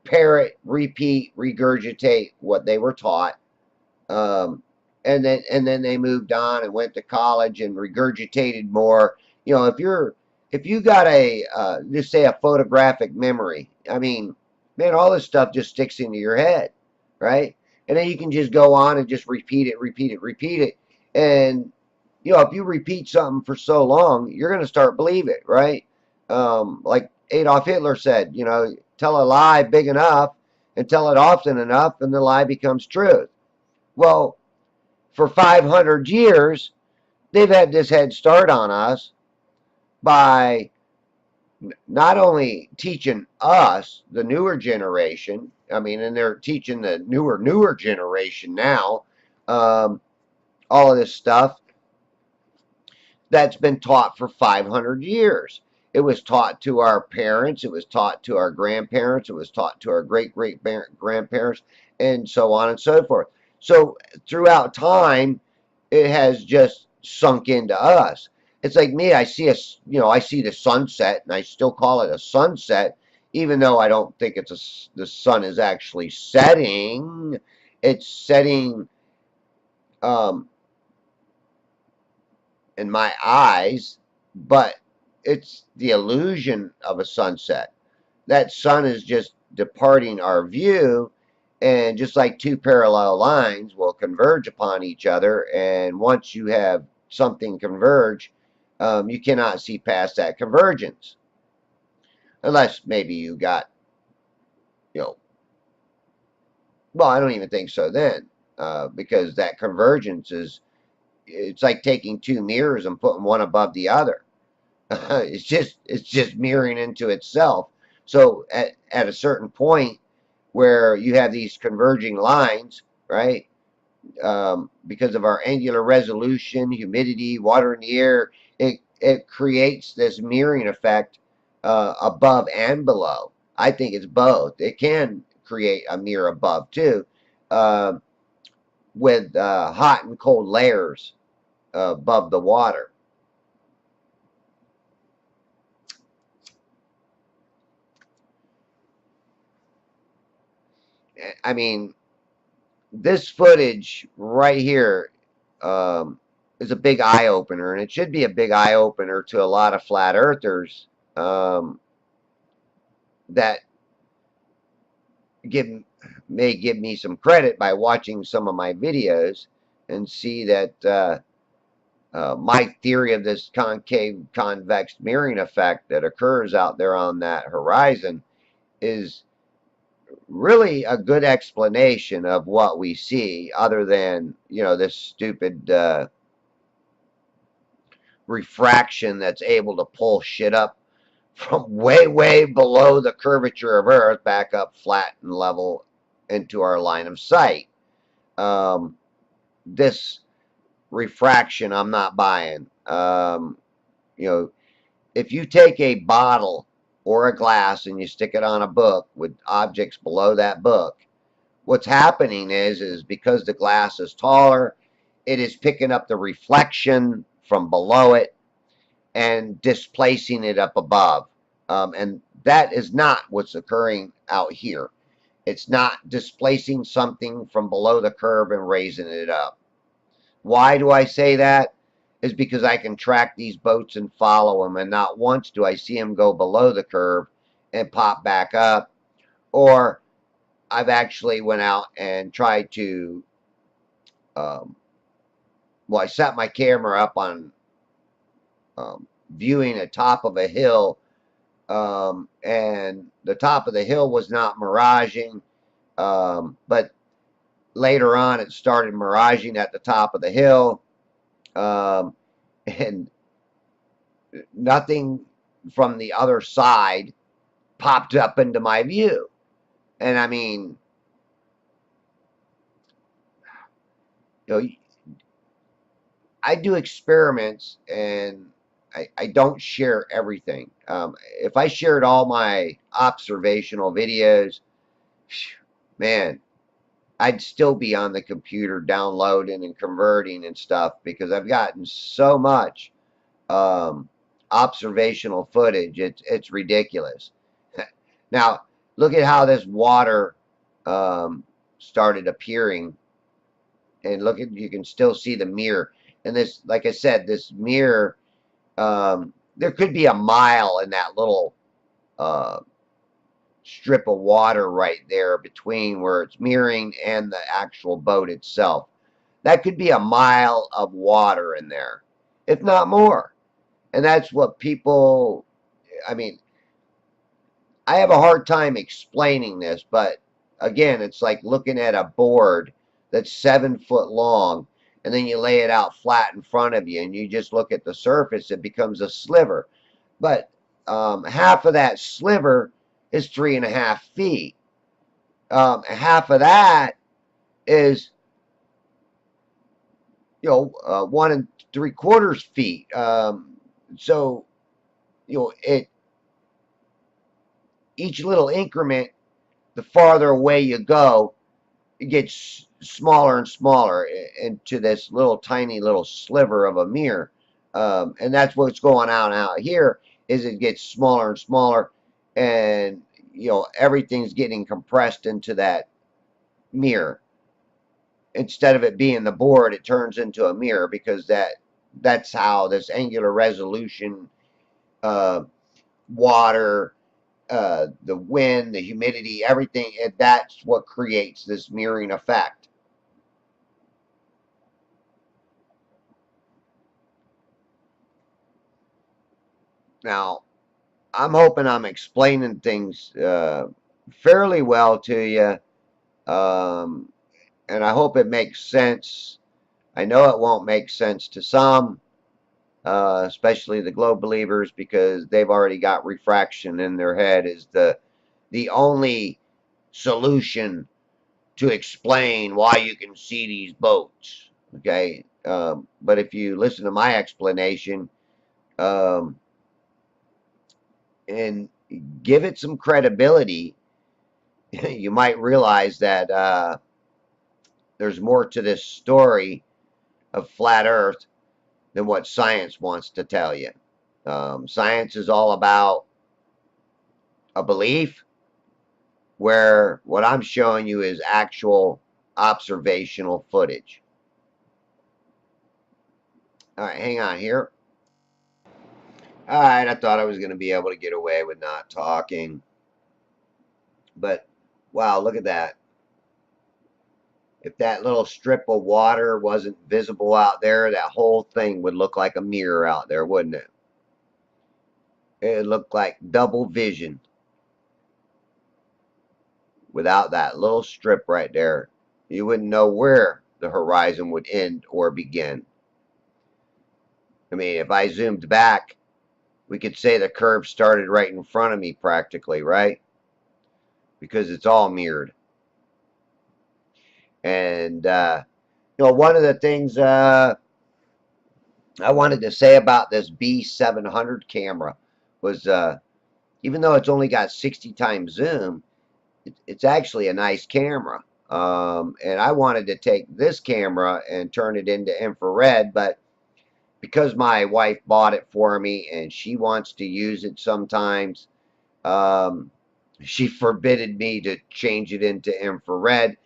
parrot, repeat, regurgitate what they were taught. Um, and then they moved on and went to college and regurgitated more. If you got a just say a photographic memory, I mean, man, all this stuff just sticks into your head, right? And then you can just go on and just repeat it, repeat it, repeat it. And if you repeat something for so long, you're going to start believing it, right? Like Adolf Hitler said, tell a lie big enough and tell it often enough, and the lie becomes truth. Well, for 500 years, they've had this head start on us by not only teaching us, the newer generation, I mean, and they're teaching the newer generation now, all of this stuff that's been taught for 500 years. It was taught to our parents, it was taught to our grandparents, it was taught to our great grandparents, and so on and so forth. So throughout time, it has just sunk into us. It's like me, I see the sunset, and I still call it a sunset, even though I don't think the sun is actually setting. It's setting, um, in my eyes, but it's the illusion of a sunset. That sun is just departing our view, and just like two parallel lines will converge upon each other, and once you have something converge, you cannot see past that convergence, unless maybe you got, you know, well, I don't even think so then, because that convergence it's like taking two mirrors and putting one above the other. It's just mirroring into itself. So at a certain point where you have these converging lines, right? Because of our angular resolution, humidity, water in the air, it creates this mirroring effect above and below. I think it's both. It can create a mirror above too, uh, with hot and cold layers above the water. I mean, this footage right here is a big eye opener, and it should be a big eye opener to a lot of flat earthers, that give may give me some credit by watching some of my videos and see that my theory of this concave convex mirroring effect that occurs out there on that horizon is really a good explanation of what we see, other than this stupid refraction that's able to pull shit up from way below the curvature of Earth back up flat and level into our line of sight. This refraction I'm not buying. You know, if you take a bottle or a glass and you stick it on a book with objects below that book, what's happening is because the glass is taller, it is picking up the reflection from below it and displacing it up above. And that is not what's occurring out here. It's not displacing something from below the curve and raising it up. Why do I say that? Is because I can track these boats and follow them, and not once do I see them go below the curve and pop back up. Or I've actually went out and tried to um, well, I set my camera up on viewing a top of a hill, and the top of the hill was not miraging, but later on it started miraging at the top of the hill, um, and nothing from the other side popped up into my view. And I mean, you know, I do experiments, and I don't share everything. If I shared all my observational videos, man, I'd still be on the computer downloading and converting and stuff, because I've gotten so much um, observational footage. It's ridiculous. Now, look at how this water started appearing, and look at, you can still see the mirror. And this, like I said, this mirror, there could be a mile in that little uh, strip of water right there between where it's mirroring and the actual boat itself. That could be a mile of water in there, if not more. And that's what people, I mean, I have a hard time explaining this, but again, it's like looking at a board that's 7 foot long, and then you lay it out flat in front of you, and you just look at the surface, it becomes a sliver. But half of that sliver is 3.5 feet. Half of that is, 1 3/4 feet. So, it, each little increment, the farther away you go, it gets smaller and smaller into this little tiny little sliver of a mirror. And that's what's going on out here, is it gets smaller and smaller, and everything's getting compressed into that mirror. Instead of it being the board, it turns into a mirror, because that's how this angular resolution, uh, water, the wind, the humidity, everything, that's what creates this mirroring effect. Now, I'm hoping I'm explaining things fairly well to you, and I hope it makes sense. I know it won't make sense to some, especially the globe believers, because they've already got refraction in their head as the only solution to explain why you can see these boats. Okay, but if you listen to my explanation, um, and give it some credibility, you might realize that there's more to this story of flat Earth than what science wants to tell you. Science is all about a belief, where what I'm showing you is actual observational footage. All right, hang on here. All right, I thought I was going to be able to get away with not talking. But, wow, look at that. If that little strip of water wasn't visible out there, that whole thing would look like a mirror out there, wouldn't it? It looked like double vision without that little strip right there. You wouldn't know where the horizon would end or begin. I mean, if I zoomed back, we could say the curve started right in front of me practically, right? Because it's all mirrored. And, one of the things I wanted to say about this B700 camera was, even though it's only got 60 times zoom, it's actually a nice camera. And I wanted to take this camera and turn it into infrared, but because my wife bought it for me and she wants to use it sometimes, um, she forbidded me to change it into infrared.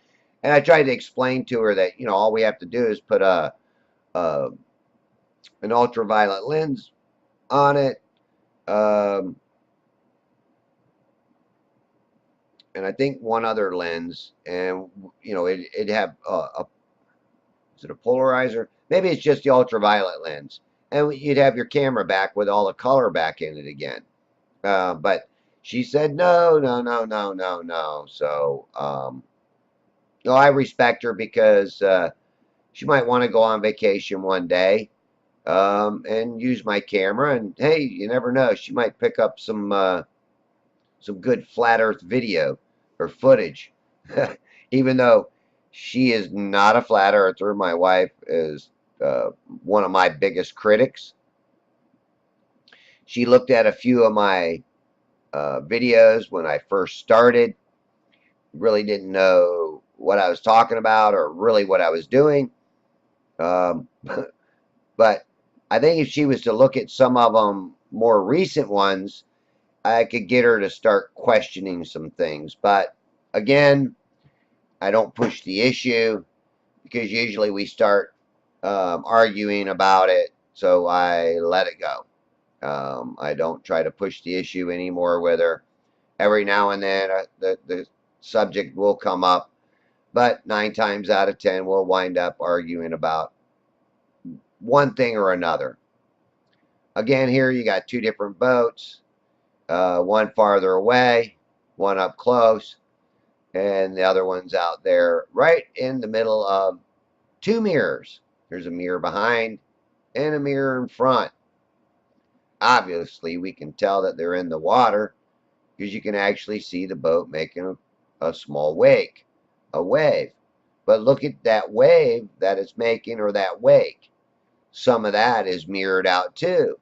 And I tried to explain to her that, all we have to do is put a an ultraviolet lens on it. Um, and I think one other lens, and it'd have Is it a polarizer? Maybe it's just the ultraviolet lens. And you'd have your camera back with all the color back in it again. But she said, no, no, no, no, no, no. So, no, I respect her because she might want to go on vacation one day and use my camera. And hey, you never know. She might pick up some good flat Earth video or footage, even though she is not a flat earther. My wife is one of my biggest critics. She looked at a few of my videos when I first started, really didn't know what I was talking about or really what I was doing. Um, but I think if she was to look at some of them more recent ones, I could get her to start questioning some things. But again, I don't push the issue because usually we start arguing about it, so I let it go. I don't try to push the issue anymore with her. Every now and then the subject will come up, but 9 times out of 10 we'll wind up arguing about one thing or another. Again, here you got two different boats, one farther away, one up close, and the other one's out there right in the middle of two mirrors. There's a mirror behind and a mirror in front. Obviously, we can tell that they're in the water because you can actually see the boat making a small wake, a wave. But look at that wave that it's making, or that wake. Some of that is mirrored out too.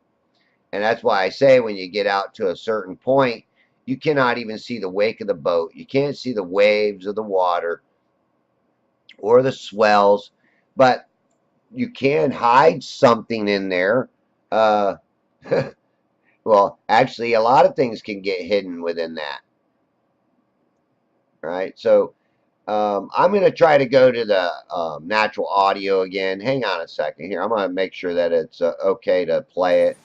And that's why I say when you get out to a certain point, you cannot even see the wake of the boat. You can't see the waves of the water or the swells, but you can hide something in there. Uh, well, actually, a lot of things can get hidden within that. Right? So I'm going to try to go to the natural audio again. Hang on a second here. I'm going to make sure that it's okay to play it.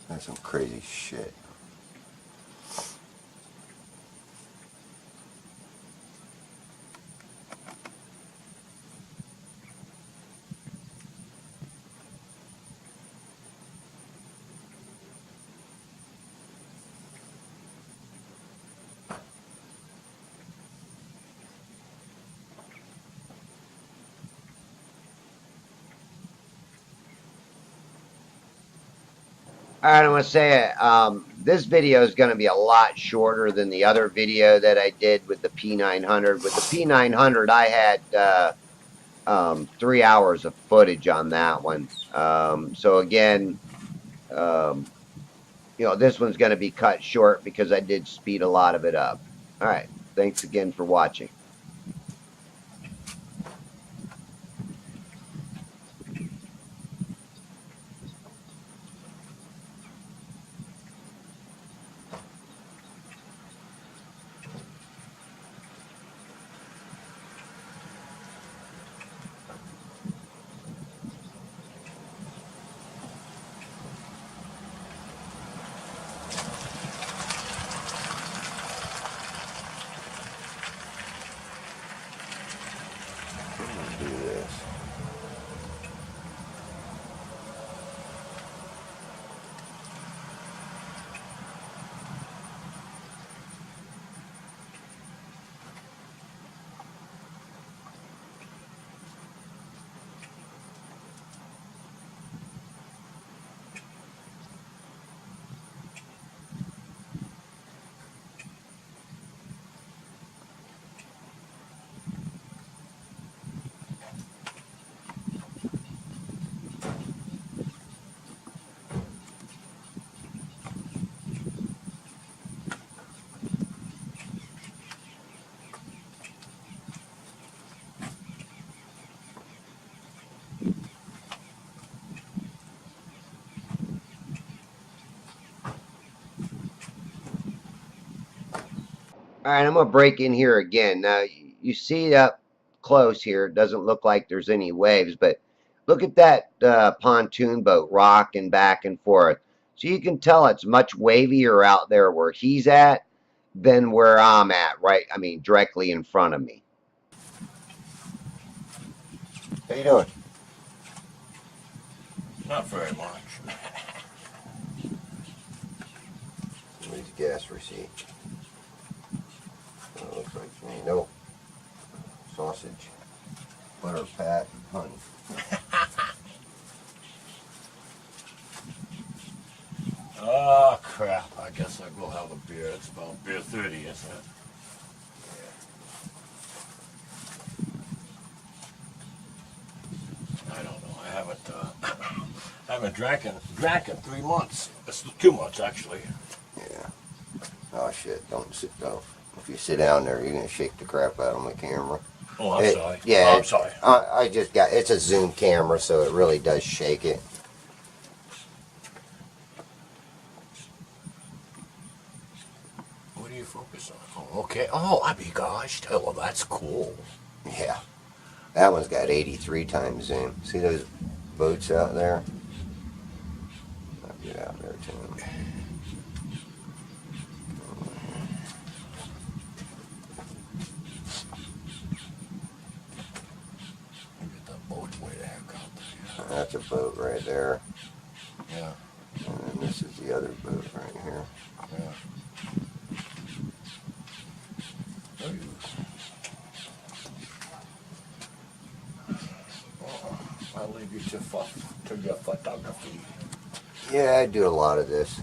That's some crazy shit. All right, I want to say this video is going to be a lot shorter than the other video that I did with the P900. With the P900, I had 3 hours of footage on that one. So again, um, this one's going to be cut short because I did speed a lot of it up. All right, thanks again for watching. Do this. All right, I'm going to break in here again. Now, you see up close here, it doesn't look like there's any waves, but look at that pontoon boat rocking back and forth. So you can tell it's much wavier out there where he's at than where I'm at, right? I mean, directly in front of me. How you doing? Not very much. Where's the gas receipt? Oh, looks like me. No. Sausage. Butter pat and honey. Oh, crap. I guess I will have a beer. It's about beer 30, isn't it? I don't know. I haven't drank in 3 months. It's 2 months, actually. Yeah. Oh shit, don't sit down. If you sit down there, you're gonna shake the crap out of my camera. Oh, I'm sorry. Yeah, Oh, I'm sorry. I just got, it's a zoom camera, so it really does shake it. What do you focus on? Oh, okay. Oh, I be gosh. Well, that's cool. Yeah. That one's got 83 times zoom. See those boats out there? I'll get out there to them. Look at that boat way the heck out there. That's a boat right there. Yeah. And then this is the other boat right here. Yeah. Oh, I'll leave you to your photography. Yeah, I do a lot of this.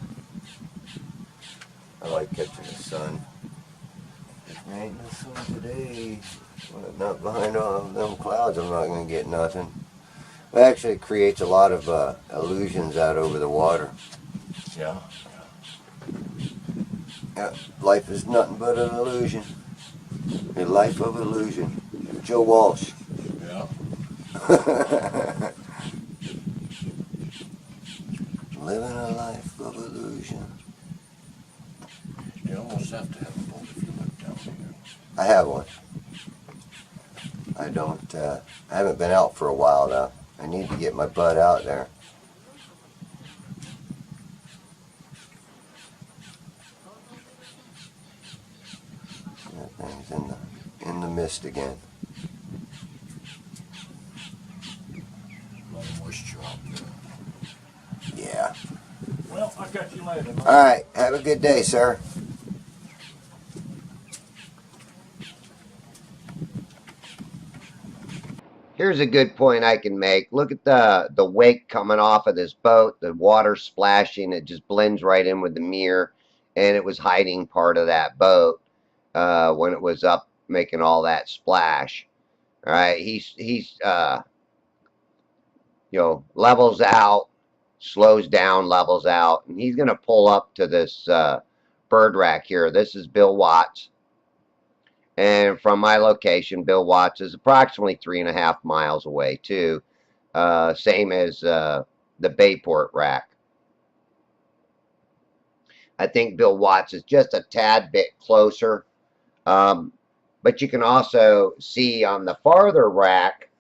I like catching the sun. If there ain't no sun today, well, not behind all them clouds, I'm not going to get nothing. It actually creates a lot of illusions out over the water. Yeah. Yeah, life is nothing but an illusion. A life of illusion. Joe Walsh. Yeah. Living a life of illusion. You almost have to have a boat if you live down here. I have one. I don't, I haven't been out for a while though. I need to get my butt out there. That thing's in the mist again. A lot of moisture out there. Yeah. Well, I'll catch you later. All right. Have a good day, sir. here's a good point I can make. Look at the wake coming off of this boat, the water splashing. It just blends right in with the mirror, and it was hiding part of that boat when it was up making all that splash. All right, he's levels out, slows down, levels out, and he's gonna pull up to this bird rack here. This is Bill Watts. And from my location, Bill Watts is approximately 3.5 miles away, too. Same as the Bayport rack. I think Bill Watts is just a tad bit closer. But you can also see on the farther rack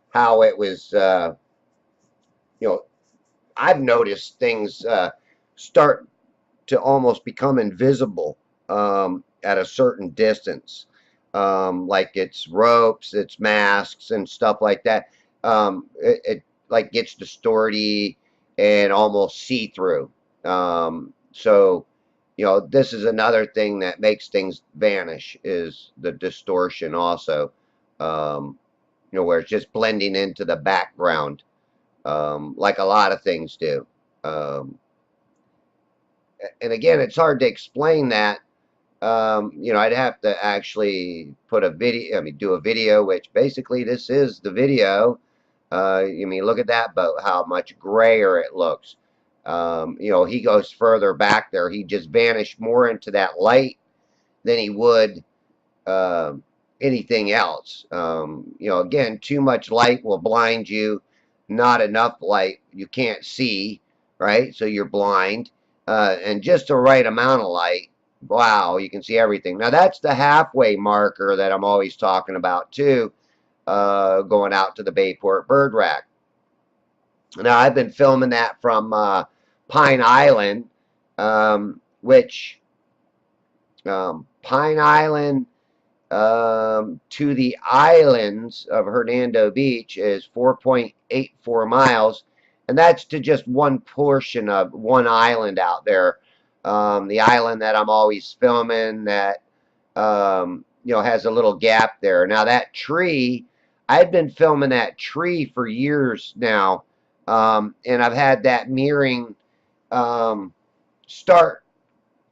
how it was, I've noticed things start to almost become invisible at a certain distance. Like it's ropes, it's masks and stuff like that. It like gets distorted and almost see-through. So, this is another thing that makes things vanish is the distortion also. Where it's just blending into the background, like a lot of things do. And again, it's hard to explain that. I'd have to actually put a video, do a video, which basically this is the video. Look at that boat, how much grayer it looks. He goes further back there. He just vanished more into that light than he would anything else. Again, too much light will blind you. Not enough light, you can't see, right? So you're blind. And just the right amount of light, wow, you can see everything. Now that's the halfway marker that I'm always talking about too, going out to the Bayport bird rack. Now I've been filming that from Pine Island, which Pine Island to the islands of Hernando Beach is 4.84 miles, and that's to just one portion of one island out there. The island that I'm always filming that has a little gap there. Now that tree, I've been filming that tree for years now, and I've had that mirroring start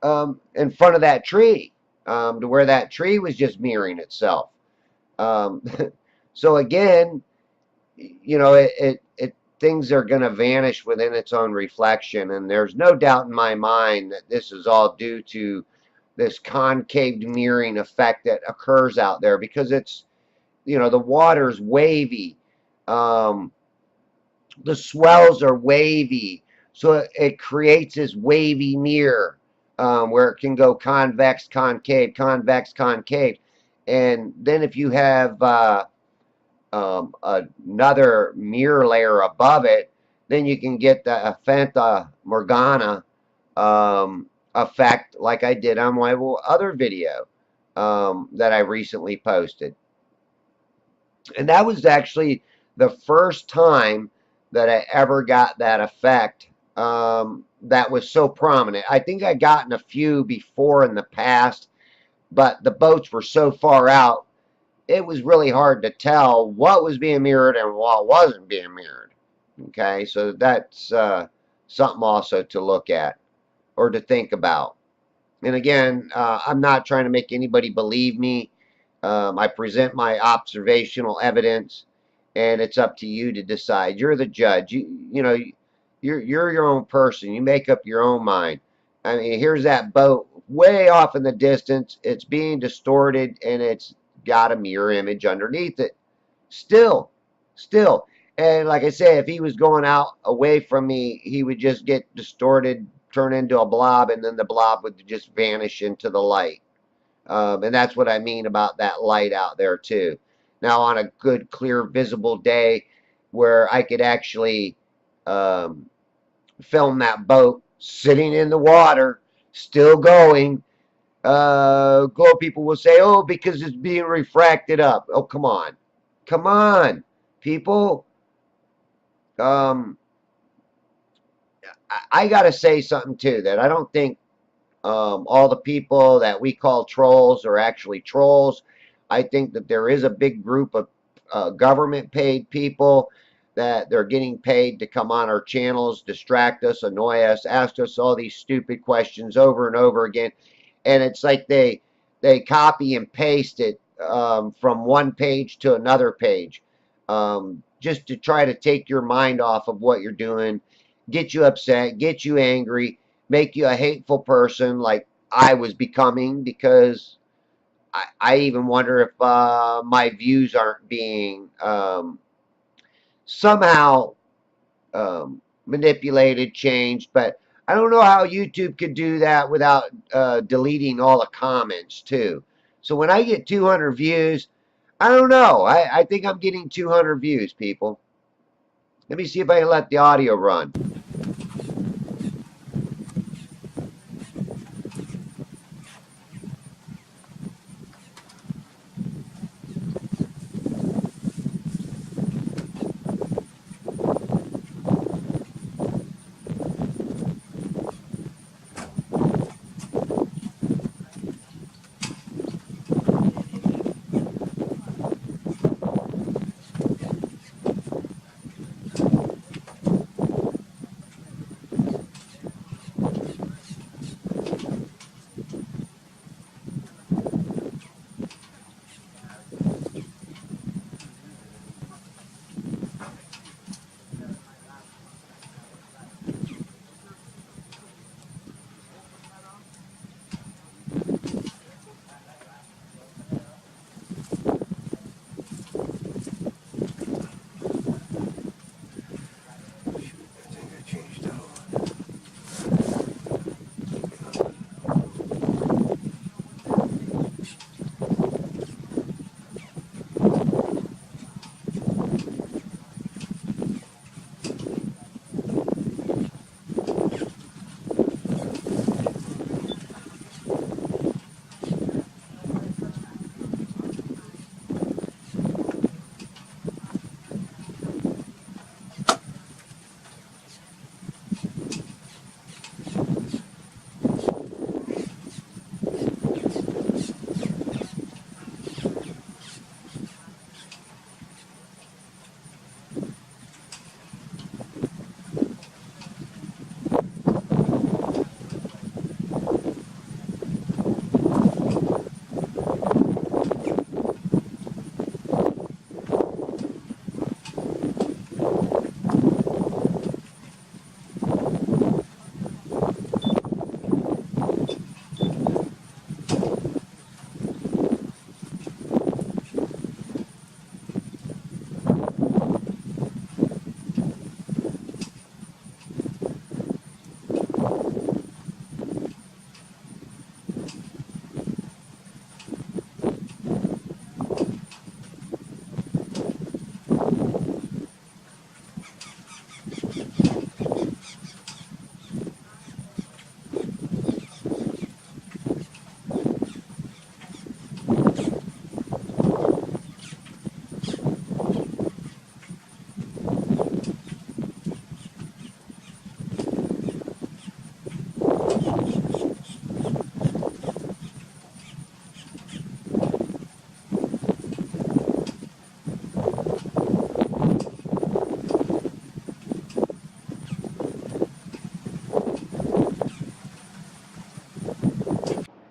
in front of that tree. To where that tree was just mirroring itself. So again, things are going to vanish within its own reflection, and there's no doubt in my mind that this is all due to this concave mirroring effect that occurs out there because it's, the water's wavy, the swells are wavy, so it creates this wavy mirror. Where it can go convex, concave, convex, concave. And then if you have another mirror layer above it, then you can get the Fanta Morgana effect like I did on my other video that I recently posted. And that was actually the first time that I ever got that effect that was so prominent. I think I gotten a few before in the past, but the boats were so far out, it was really hard to tell what was being mirrored and what wasn't being mirrored. Okay, so that's something also to look at or to think about. And again, I'm not trying to make anybody believe me. I present my observational evidence, and it's up to you to decide. You're the judge. You're your own person. You make up your own mind. I mean, here's that boat way off in the distance. It's being distorted, and it's got a mirror image underneath it. Still. And like I say, if he was going out away from me, he would just get distorted, turn into a blob, and then the blob would just vanish into the light. And that's what I mean about that light out there, too. Now, on a good, clear, visible day where I could actually film that boat sitting in the water, still going. Glow people will say, oh, because it's being refracted up. Oh, come on. Come on, people. I got to say something, too, that I don't think all the people that we call trolls are actually trolls. I think that there is a big group of government paid people that they're getting paid to come on our channels, distract us, annoy us, ask us all these stupid questions over and over again. And it's like they copy and paste it from one page to another page, just to try to take your mind off of what you're doing, get you upset, get you angry, make you a hateful person like I was becoming, because I even wonder if my views aren't being somehow manipulated, changed. But I don't know how YouTube could do that without deleting all the comments too. So when I get 200 views, I don't know. I think I'm getting 200 views, people. Let me see if I can let the audio run. I think I changed that one.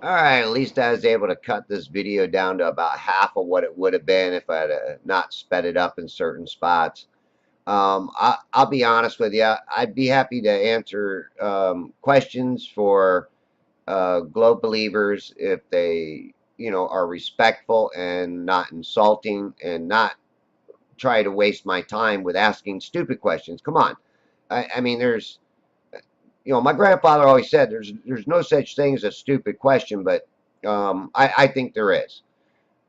All right, at least I was able to cut this video down to about half of what it would have been if I had not sped it up in certain spots. I'll be honest with you. I'd be happy to answer questions for globe believers if they, are respectful and not insulting, and not try to waste my time with asking stupid questions. Come on. I mean, my grandfather always said there's no such thing as a stupid question, but I think there is.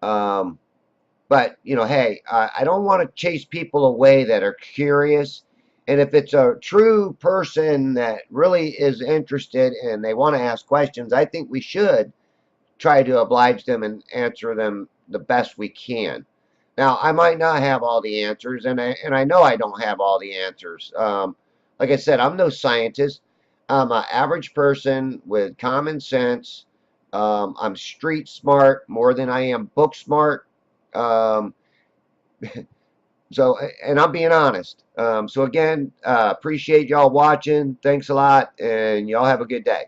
Um, but hey, I don't want to chase people away that are curious. And if it's a true person that really is interested and they want to ask questions, I think we should try to oblige them and answer them the best we can. Now, I might not have all the answers, and I know I don't have all the answers. Like I said, I'm no scientist. I'm an average person with common sense. I'm street smart more than I am book smart. Um, So, and I'm being honest. So again, appreciate y'all watching. Thanks a lot, and y'all have a good day.